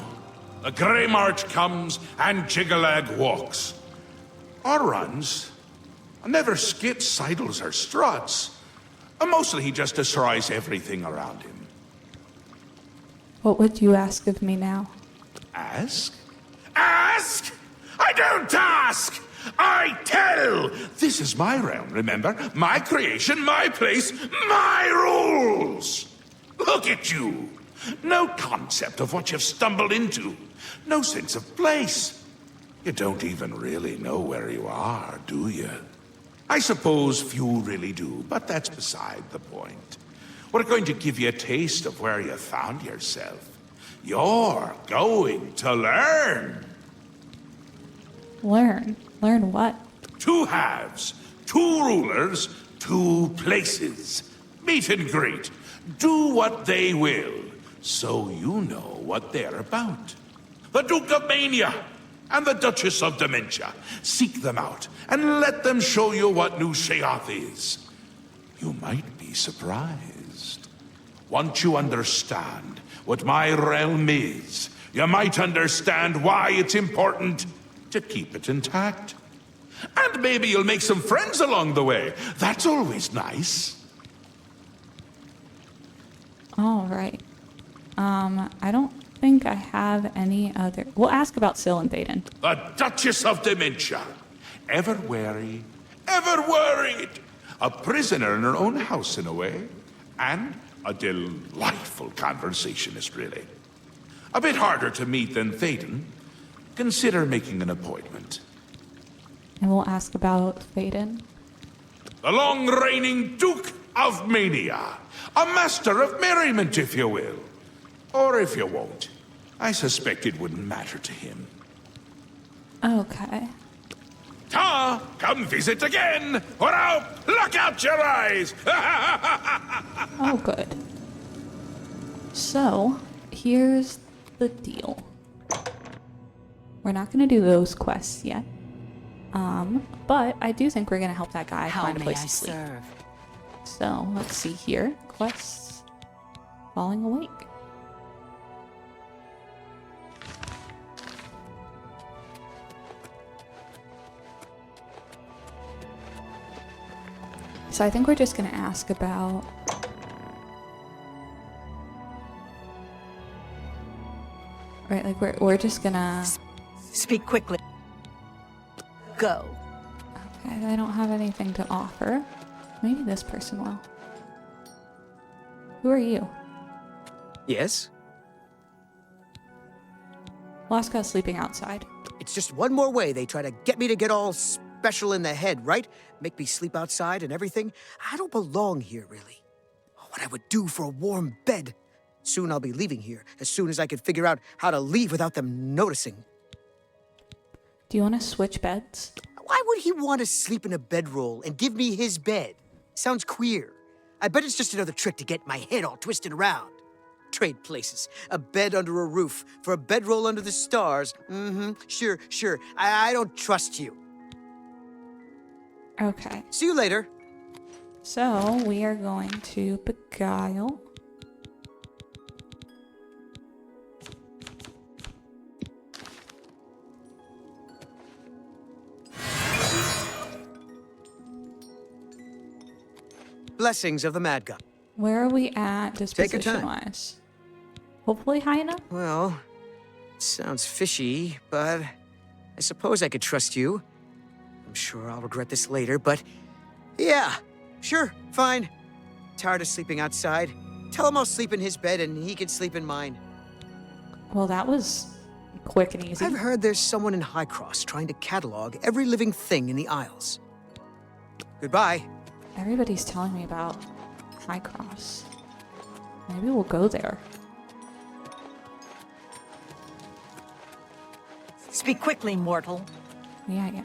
The Grey March comes and Jiggalag walks. Or runs. Never skits, sidles, or struts. Mostly he just destroys everything around him. What would you ask of me now? Ask? Ask? I don't ask! I tell! This is my realm, remember? My creation, my place, my rules! Look at you! No concept of what you've stumbled into. No sense of place. You don't even really know where you are, do you? I suppose few really do, but that's beside the point. We're going to give you a taste of where you found yourself. You're going to learn. Learn? Learn what? 2 halves, 2 rulers, 2 places. Meet and greet. Do what they will, so you know what they're about. The Duke of Mania and the Duchess of Dementia. Seek them out and let them show you what new Sheoth is. You might be surprised. Once you understand what my realm is, you might understand why it's important to keep it intact. And maybe you'll make some friends along the way. That's always nice. All right. I don't think I have any other... We'll ask about Syl and Théoden. The Duchess of Dementia. Ever wary, ever worried. A prisoner in her own house, in a way. And A delightful conversationist, really. A bit harder to meet than Thaden. Consider making an appointment. And we'll ask about Thaden. The long-reigning Duke of Mania. A master of merriment, if you will. Or if you won't. I suspect it wouldn't matter to him. Okay. Ta! Come visit again, or I'll pluck out your eyes! Oh, good. So, here's the deal. We're not going to do those quests yet. But I do think we're going to help that guy How find a may place I to sleep. serve? So, let's see here. Quests. Falling awake. So I think we're just going to ask about... Right, like we're just going to... Speak quickly. Go. Okay, I don't have anything to offer. Maybe this person will. Who are you? Yes? Laska's sleeping outside. It's just one more way they try to get me to get all special in the head, right? Make me sleep outside and everything. I don't belong here, really. What I would do for a warm bed. Soon I'll be leaving here, as soon as I can figure out how to leave without them noticing. Do you want to switch beds? Why would he want to sleep in a bedroll and give me his bed? Sounds queer. I bet it's just another trick to get my head all twisted around. Trade places. A bed under a roof for a bedroll under the stars. Sure. I don't trust you. Okay. See you later. So we are going to beguile. Blessings of the Madgod. Where are we at Take your time. disposition-wise? Hopefully high enough? Well, sounds fishy, but I suppose I could trust you. I'm sure I'll regret this later, but yeah, sure, fine. Tired of sleeping outside. Tell him I'll sleep in his bed and he can sleep in mine. Well, that was quick and easy. I've heard there's someone in High Cross trying to catalog every living thing in the Isles. Goodbye. Everybody's telling me about High Cross. Maybe we'll go there. Speak quickly, mortal. Yeah.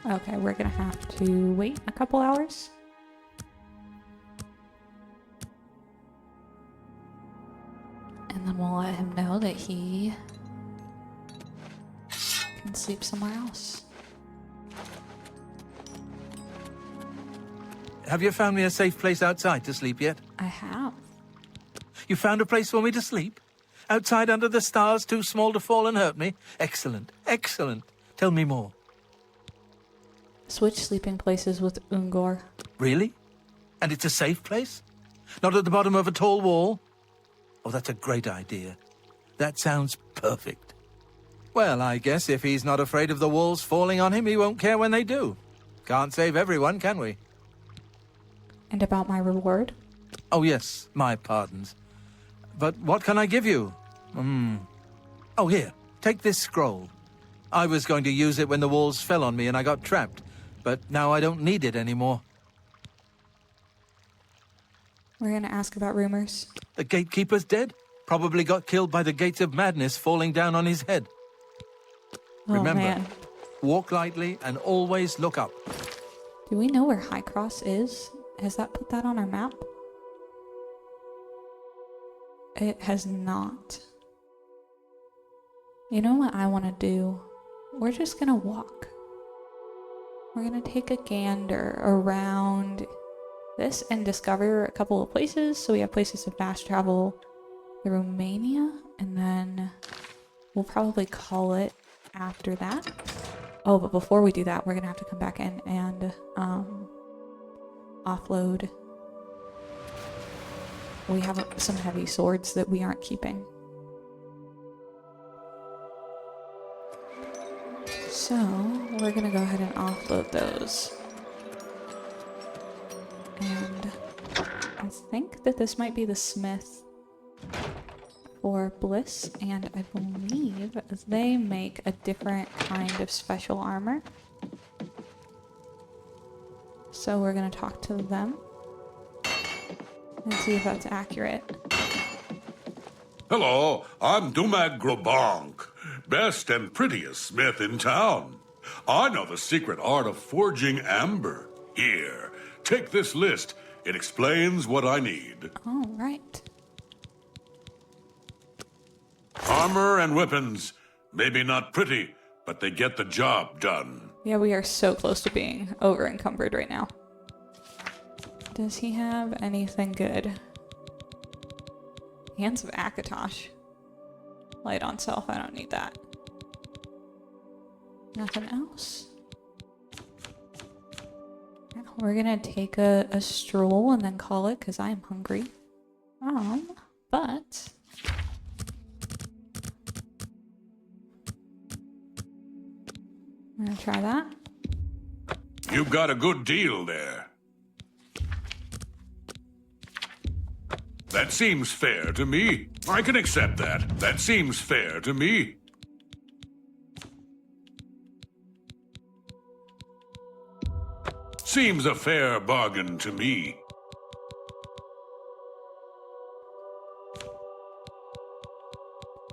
Okay, we're gonna have to wait a couple hours. And then we'll let him know that he can sleep somewhere else. Have you found me a safe place outside to sleep yet? I have. You found a place for me to sleep? Outside under the stars, too small to fall and hurt me? Excellent. Tell me more. Switch sleeping places with Ungor. Really? And it's a safe place? Not at the bottom of a tall wall? Oh, that's a great idea. That sounds perfect. Well, I guess if he's not afraid of the walls falling on him, he won't care when they do. Can't save everyone, can we? And about my reward? Oh, yes, my pardons. But what can I give you? Oh, here, take this scroll. I was going to use it when the walls fell on me and I got trapped, but now I don't need it anymore. We're gonna ask about rumors. The gatekeeper's dead? Probably got killed by the gates of madness falling down on his head. Oh, Remember, man. walk lightly and always look up. Do we know where High Cross is? Has that put that on our map? It has not. You know what I want to do? We're just gonna walk. We're gonna take a gander around this and discover a couple of places. So we have places to fast travel through Mania, and then we'll probably call it after that. Oh, but before we do that, we're gonna have to come back in and offload we have some heavy swords that we aren't keeping. So, we're gonna go ahead and offload those. And I think that this might be the smith for Bliss, and I believe they make a different kind of special armor. So we're gonna talk to them and see if that's accurate. Hello, I'm Dumag Grobank, best and prettiest smith in town. I know the secret art of forging amber. Here, take this list. It explains what I need. All right. Armor and weapons. Maybe not pretty, but they get the job done. Yeah, we are so close to being over encumbered right now. Does he have anything good? Hands of Akatosh. Light on self, I don't need that. Nothing else? We're gonna take a stroll and then call it, because I am hungry. But... I'm gonna try that. You got a good deal there. That seems fair to me. I can accept that. That seems fair to me. Seems a fair bargain to me.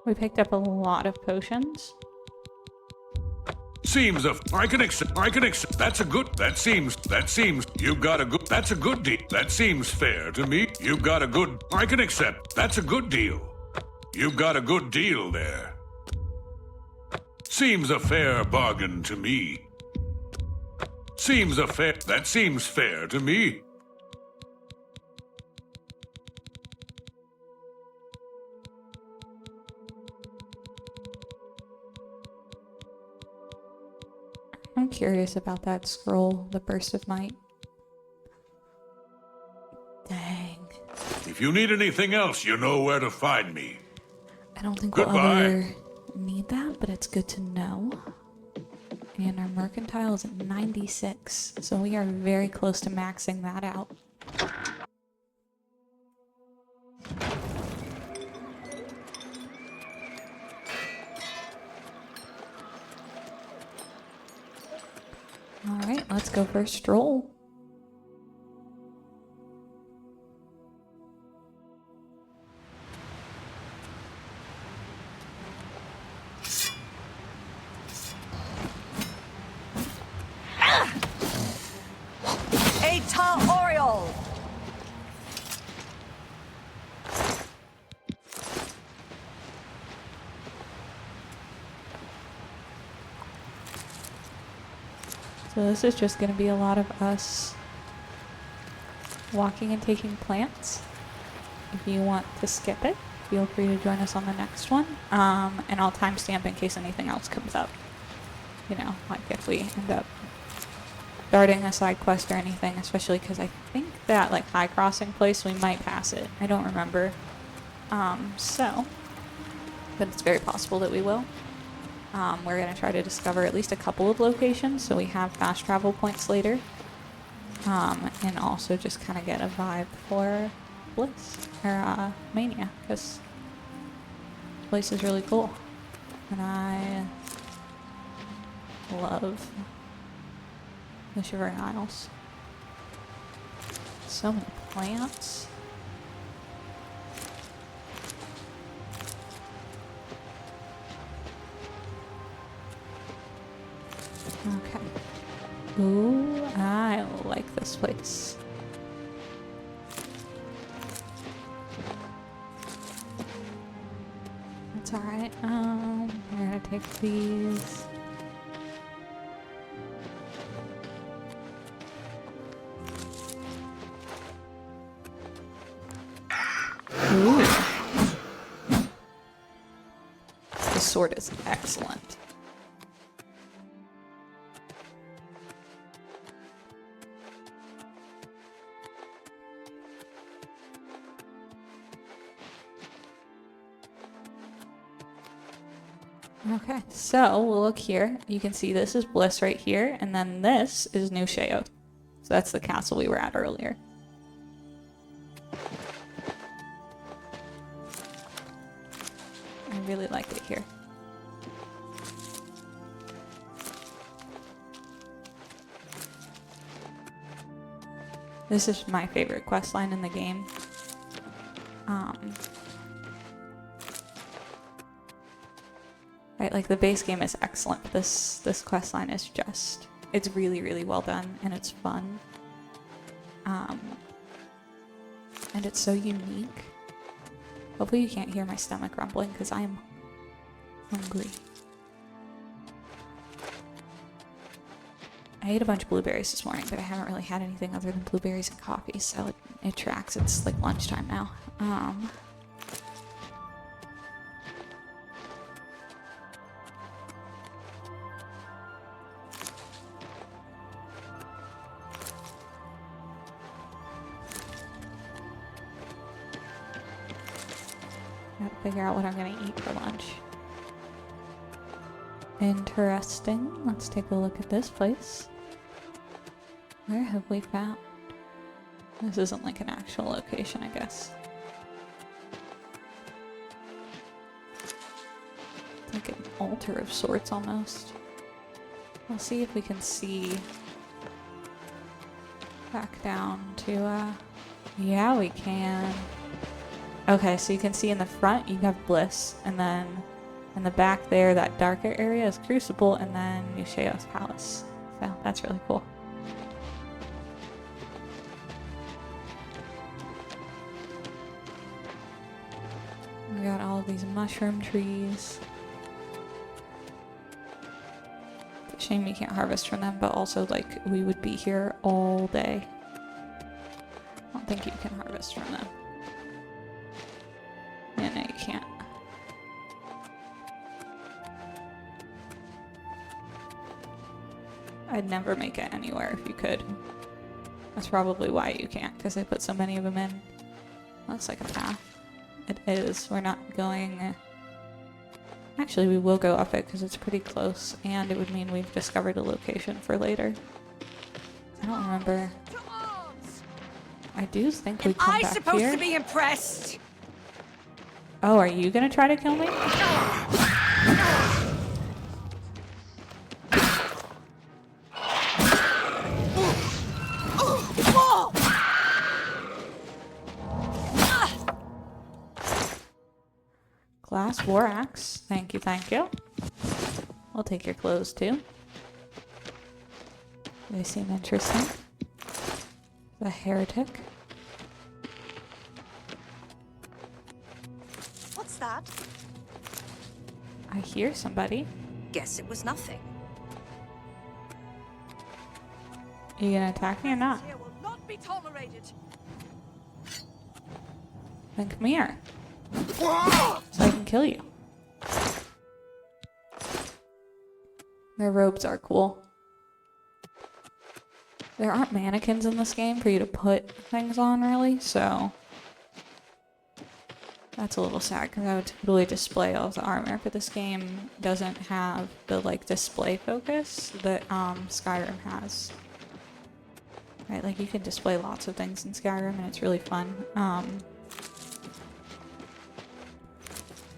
We picked up a lot of potions. Seems I can accept, that's a good, that seems, you got a good, that's a good deal. That seems fair to me. You got a good, I can accept, that's a good deal. You got a good deal there. Seems a fair bargain to me. Seems a fair, that seems fair to me. I'm curious about that scroll, the Burst of Might. Dang. If you need anything else, you know where to find me. I don't think we'll ever need that, but it's good to know. And our mercantile is at 96, so we are very close to maxing that out. Alright, let's go for a stroll. Oriole! So this is just going to be a lot of us walking and taking plants. If you want to skip it, feel free to join us on the next one. And I'll timestamp in case anything else comes up. You know, like if we end up starting a side quest or anything, especially because I think that like high crossing place, we might pass it. I don't remember. But it's very possible that we will. We're going to try to discover at least a couple of locations so we have fast travel points later. And also just kind of get a vibe for Bliss, or Mania, because the place is really cool. And I love the Shivering Isles. So many plants. Okay. Ooh, I like this place. That's alright. We're gonna take these. Ooh. This sword is excellent. Okay, so we'll look here. You can see this is Bliss right here, and then this is New Sheoth. So that's the castle we were at earlier. I really like it here. This is my favorite questline in the game. Right, like the base game is excellent. This questline is just, it's really, really well done and it's fun. And it's so unique. Hopefully you can't hear my stomach rumbling because I am hungry. I ate a bunch of blueberries this morning, but I haven't really had anything other than blueberries and coffee, so it tracks. It's like lunchtime now. Gotta figure out what I'm gonna eat for lunch. Interesting. Let's take a look at this place. Where have we found? This isn't like an actual location, I guess. It's like an altar of sorts almost. We'll see if we can see back down to, yeah, we can. Okay, so you can see in the front you have Bliss, and then in the back there, that darker area is Crucible, and then New Sheoth's Palace. So that's really cool. We got all of these mushroom trees. It's a shame you can't harvest from them, but also, like, we would be here all day. I don't think you can harvest from them. Yeah, no, you can't. I'd never make it anywhere if you could. That's probably why you can't, because I put so many of them in. Looks like a path. It is. We're not going... Actually, we will go up it because it's pretty close, and it would mean we've discovered a location for later. I don't remember. I do think we come back here. I'm supposed to be impressed. Oh, are you gonna try to kill me? Glass war axe. Thank you, thank you. I'll take your clothes too. They seem interesting. The heretic. What's that? I hear somebody. Guess it was nothing. Are you gonna attack me or not? Here will not be tolerated. Then come here. So I can kill you. Their robes are cool. There aren't mannequins in this game for you to put things on, really, so... That's a little sad, because I would totally display all the armor, but this game doesn't have the, like, display focus that Skyrim has. Right, like, you can display lots of things in Skyrim, and it's really fun.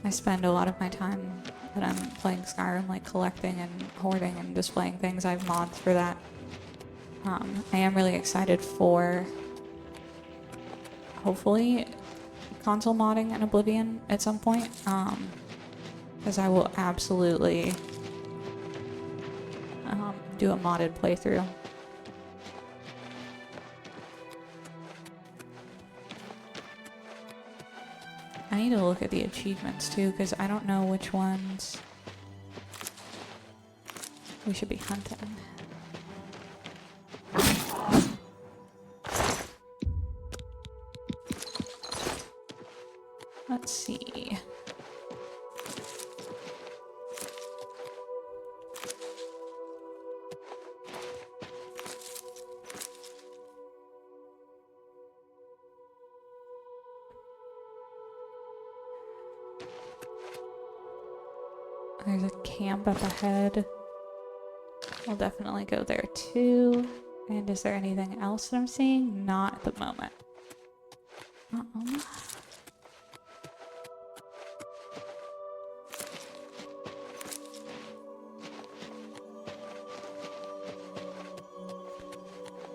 I spend a lot of my time that I'm playing Skyrim, like, collecting and hoarding and displaying things. I have mods for that. I am really excited for, hopefully, console modding in Oblivion at some point, because I will absolutely do a modded playthrough. I need to look at the achievements too, because I don't know which ones we should be hunting. Let's see. There's a camp up ahead. We'll definitely go there too. And is there anything else that I'm seeing? Not at the moment.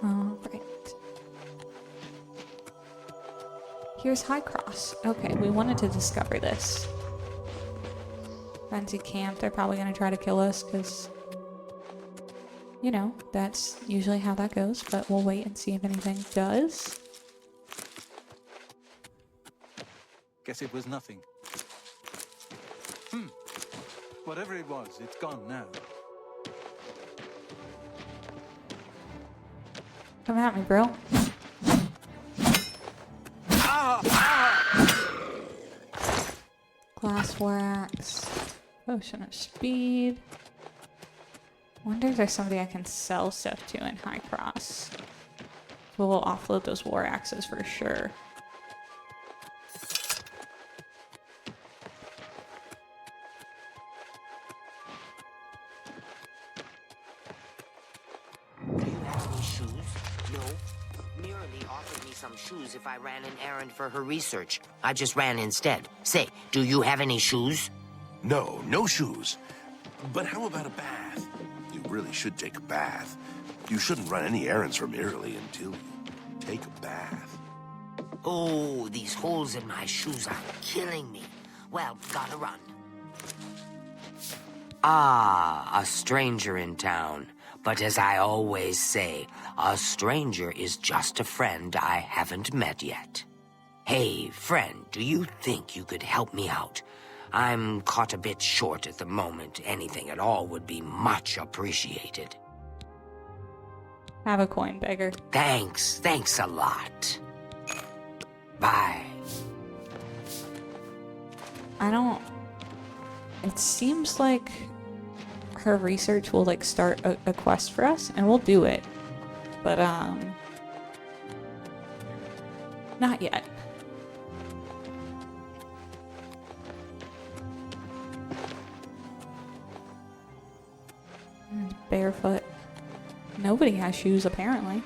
Alright. Here's High Cross. Okay, we wanted to discover this. Fancy camp, they're probably going to try to kill us because, you know, that's usually how that goes, but we'll wait and see if anything does. Guess it was nothing. Whatever it was, it's gone now. Come at me, bro. Glass wax. Potion of speed. Wonder if there's somebody I can sell stuff to in High Cross. So we'll offload those war axes for sure. Do you have any shoes? No. Merely offered me some shoes if I ran an errand for her research. I just ran instead. Say, do you have any shoes? No, no shoes. But how about a bath? You really should take a bath. You shouldn't run any errands for Merely until you take a bath. Oh, these holes in my shoes are killing me. Well, gotta run. Ah, a stranger in town. But as I always say, a stranger is just a friend I haven't met yet. Hey, friend, do you think you could help me out? I'm caught a bit short at the moment. Anything at all would be much appreciated. Have a coin, beggar. Thanks a lot. Bye. It seems like her research will like start a quest for us, and we'll do it. But not yet. Barefoot. Nobody has shoes apparently.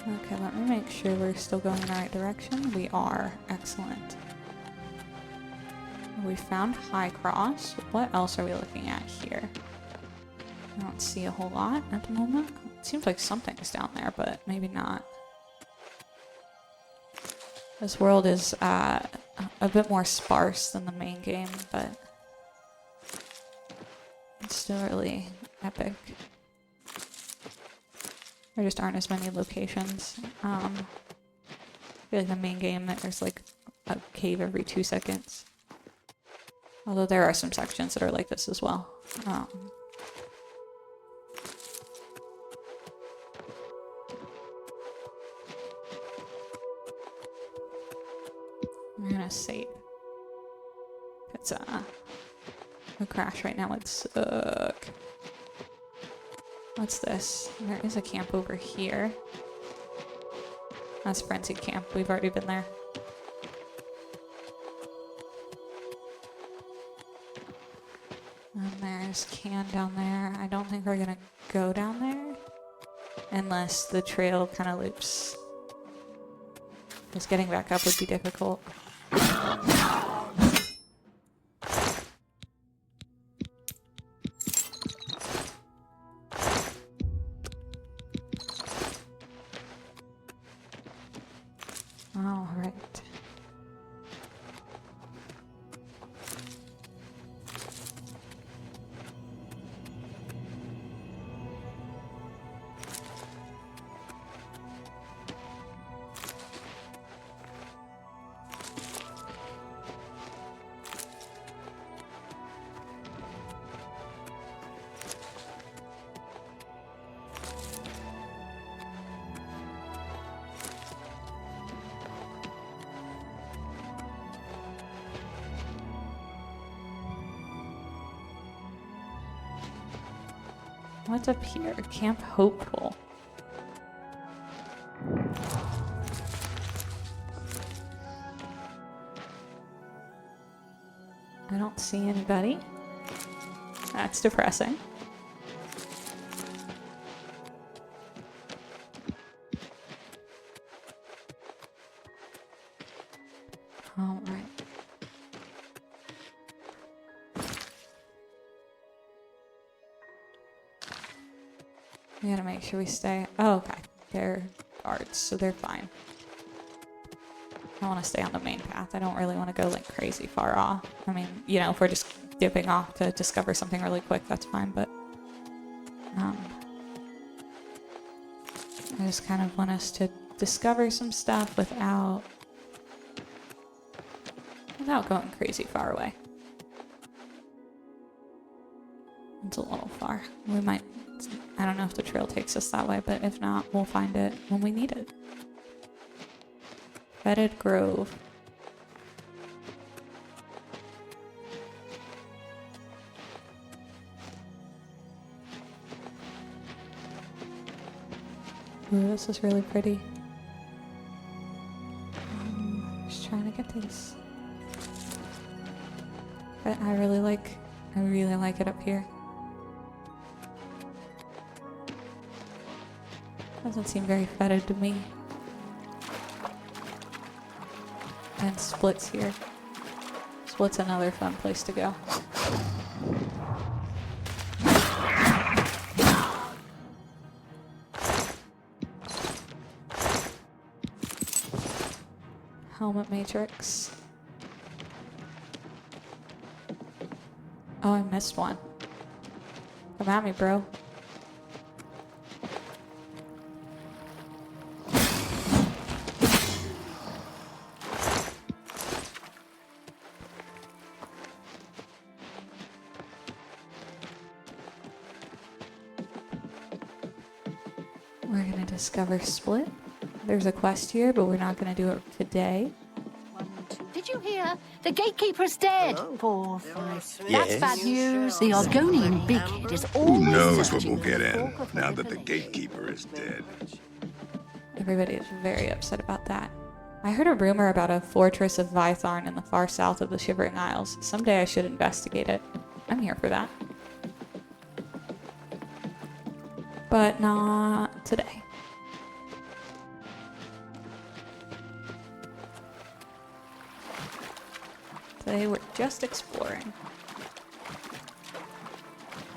Okay, let me make sure we're still going in the right direction. We are. Excellent. We found High Cross. What else are we looking at here? I don't see a whole lot at the moment. It seems like something is down there, but maybe not. This world is a bit more sparse than the main game, but it's still really epic. There just aren't as many locations. I feel like the main game, there's like a cave every 2 seconds. Although there are some sections that are like this as well. I'm gonna save. It's a crash right now would suck. What's this? There is a camp over here. That's Frenzy Camp. We've already been there. And there's Can down there. I don't think we're gonna go down there unless the trail kind of loops. Just getting back up would be difficult. All right. What's up here? Camp Hopeful. I don't see anybody. That's depressing. All right. We gotta make sure we stay. Oh, okay. They're guards, so they're fine. I want to stay on the main path. I don't really want to go like crazy far off. I mean, you know, if we're just dipping off to discover something really quick, that's fine, but I just kind of want us to discover some stuff without going crazy far away. It's a little far. We might, I don't know if the trail takes us that way, but if not, we'll find it when we need it. Fetid Grove. Ooh, this is really pretty. Just trying to get these. But I really like it up here. Doesn't seem very fetid to me. And Split's here. Split's another fun place to go. Helmet Matrix. Oh, I missed one. Come at me, bro. We're gonna discover Split. There's a quest here, but we're not gonna do it today. 1, 2. Did you hear? The gatekeeper's dead. 4, 5. That's bad news. The Argonian bighead is always Who knows what searching we'll get for in folk of now that the manipulation. gatekeeper is dead? Everybody is very upset about that. I heard a rumor about a fortress of Vytharn in the far south of the Shivering Isles. Someday I should investigate it. I'm here for that. But not today. Today we're just exploring.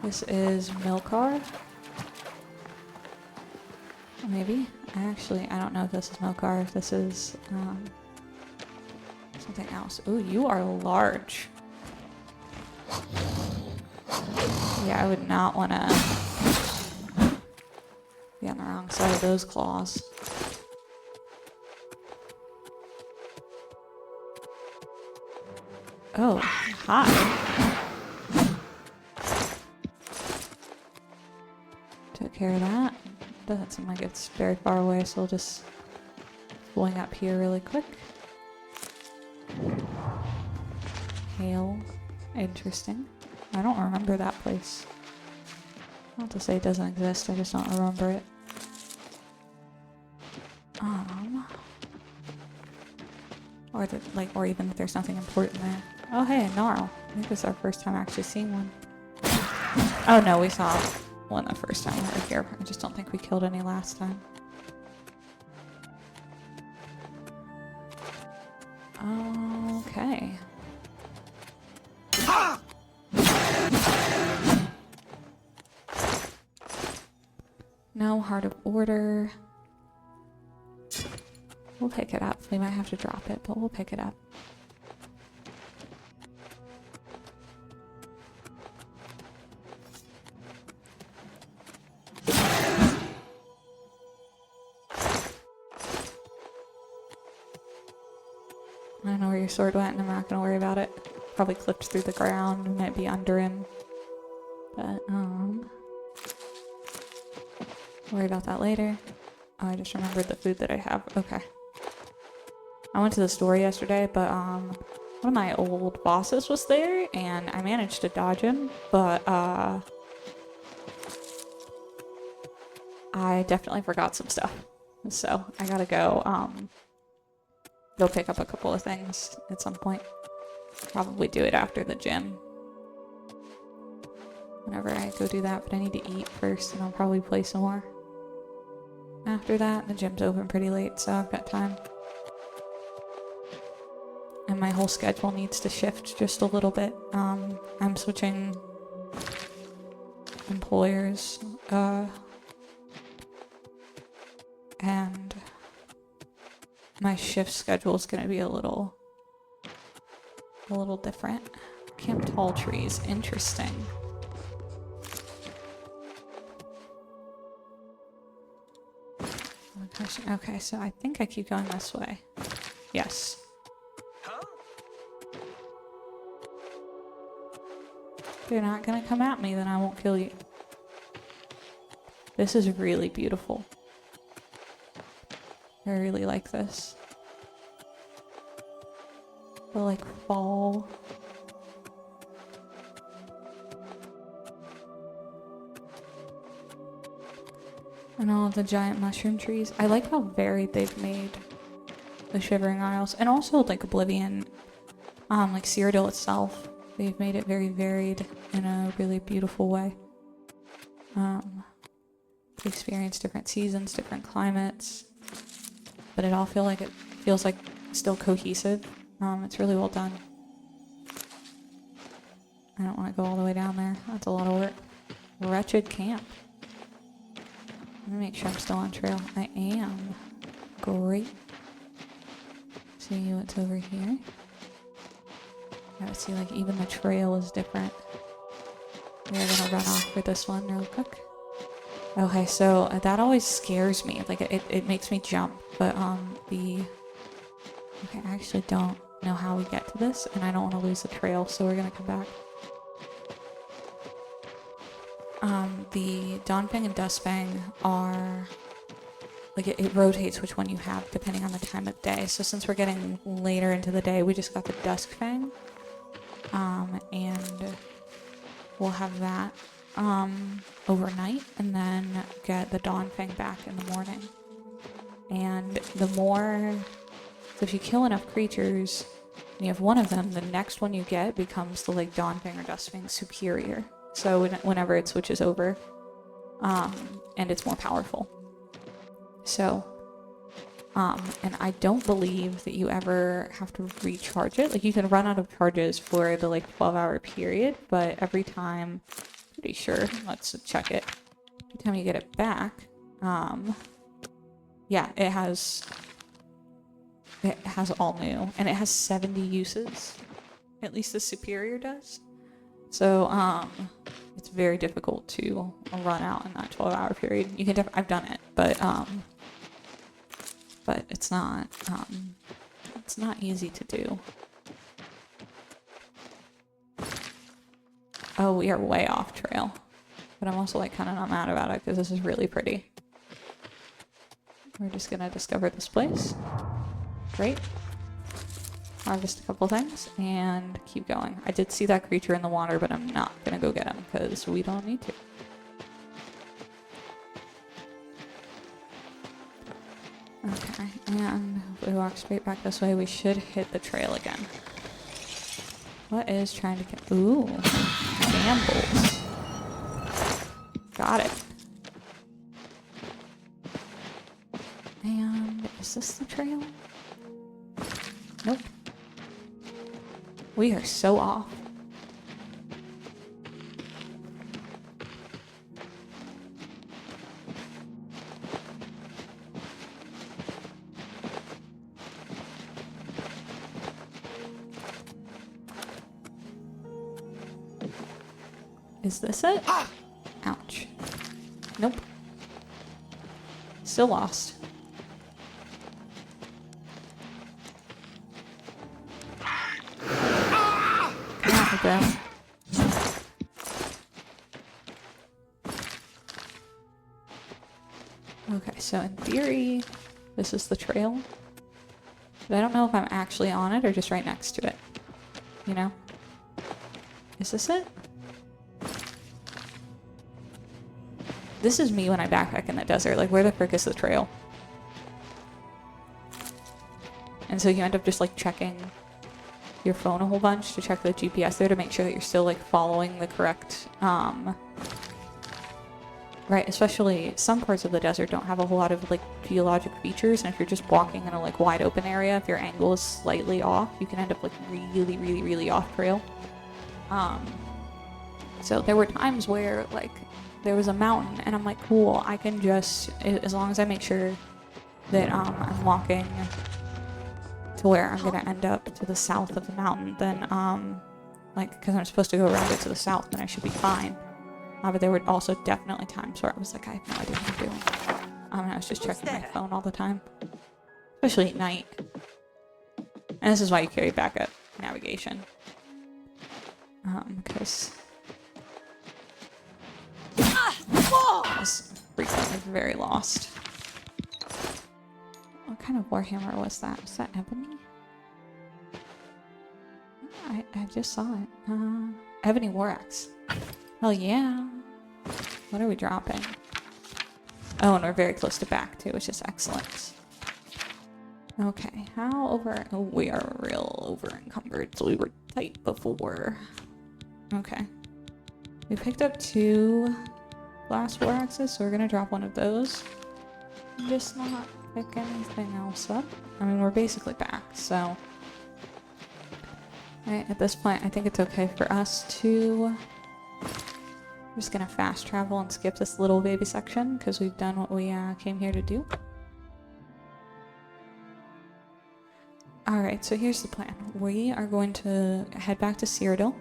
This is Milkar. Maybe. Actually, I don't know if this is Milkar, if this is something else. Ooh, you are large. Yeah, I would not want to be on the wrong side of those claws. Oh, hi. Took care of that. Doesn't seem like it's very far away, so we'll just swing up here really quick. Hail. Interesting. I don't remember that place. Not to say it doesn't exist, I just don't remember it. Or even if there's nothing important there. Oh hey, a Gnarl. I think this is our first time actually seeing one. Oh no, we saw one the first time we were here. I just don't think we killed any last time. Okay. No Heart of Order. We'll pick it up. We might have to drop it, but we'll pick it up. I don't know where your sword went, and I'm not going to worry about it. Probably clipped through the ground, and might be under him. But, worry about that later. Oh, I just remembered the food that I have. Okay. I went to the store yesterday, but, one of my old bosses was there, and I managed to dodge him, but, I definitely forgot some stuff. So, I gotta go pick up a couple of things at some point. Probably do it after the gym. Whenever I go do that, but I need to eat first and I'll probably play some more. After that, the gym's open pretty late, so I've got time. And my whole schedule needs to shift just a little bit. I'm switching employers, and my shift schedule is going to be a little different. Camp tall trees, interesting. Okay, so I think I keep going this way. Yes. If you're not gonna come at me, then I won't kill you. This is really beautiful. I really like this. The like fall. And all of the giant mushroom trees. I like how varied they've made the Shivering Isles. And also like Oblivion, like Cyrodiil itself. They've made it very varied in a really beautiful way. To experience different seasons, different climates. But it all feels like still cohesive. It's really well done. I don't want to go all the way down there. That's a lot of work. Wretched camp. Let me make sure I'm still on trail. I am. Great. See what's over here. I would see like even the trail is different. We're gonna run off for this one real quick. Okay, so that always scares me. Like it makes me jump. But okay, I actually don't know how we get to this, and I don't want to lose the trail, so we're gonna come back. The Dawnfang and Duskfang are like it rotates which one you have depending on the time of day. So since we're getting later into the day, we just got the Duskfang, and we'll have that overnight, and then get the Dawnfang back in the morning. And the more, so if you kill enough creatures and you have one of them, the next one you get becomes the like Dawnfang or Duskfang superior. So whenever it switches over, and it's more powerful. So, and I don't believe that you ever have to recharge it. Like you can run out of charges for the like 12-hour period, but every time, pretty sure, let's check it. Every time you get it back, yeah, it has all new, and it has 70 uses. At least the superior does. So, it's very difficult to run out in that 12-hour period. You can I've done it, but it's not easy to do. Oh, we are way off trail. But I'm also like kind of not mad about it because this is really pretty. We're just gonna discover this place. Great. Harvest a couple things and keep going. I did see that creature in the water, but I'm not gonna go get him because we don't need to. Okay, and if we walk straight back this way, we should hit the trail again. What is trying to get? Ooh, shambles. Got it. And is this the trail? Nope. We are so off. Is this it? Ouch. Nope. Still lost. Bro. Okay, so in theory, this is the trail. But I don't know if I'm actually on it or just right next to it. You know? Is this it? This is me when I backpack in the desert. Like, where the frick is the trail? And so you end up just, like, checking your phone a whole bunch to check the GPS there to make sure that you're still like following the correct right, especially some parts of the desert don't have a whole lot of like geologic features, and if you're just walking in a like wide open area, if your angle is slightly off, you can end up like really off trail. So there were times where like there was a mountain and I'm like, cool, I can just, as long as I make sure that I'm walking to where I'm gonna end up to the south of the mountain, then like, because I'm supposed to go around it to the south, then I should be fine. But there were also definitely times where I was like, I have no idea what I'm doing. And I was just checking my phone all the time, especially at night. And this is why you carry backup navigation, because I was frequently very lost. What kind of warhammer was that? Was that ebony? I just saw it. Ebony war axe. Hell yeah. What are we dropping? Oh, and we're very close to back too, which is excellent. Okay, how over... Oh, we are real over encumbered, so we were tight before. Okay. We picked up 2 glass war axes, so we're gonna drop one of those. Just not pick anything else up. I mean, we're basically back, so... Right, at this point, I think it's okay for us to... I'm just gonna fast travel and skip this little baby section because we've done what we came here to do. Alright, so here's the plan. We are going to head back to Cyrodiil,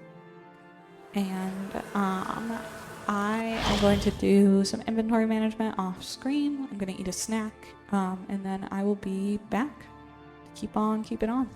and I am going to do some inventory management off screen. I'm gonna eat a snack, and then I will be back to keep on keeping on.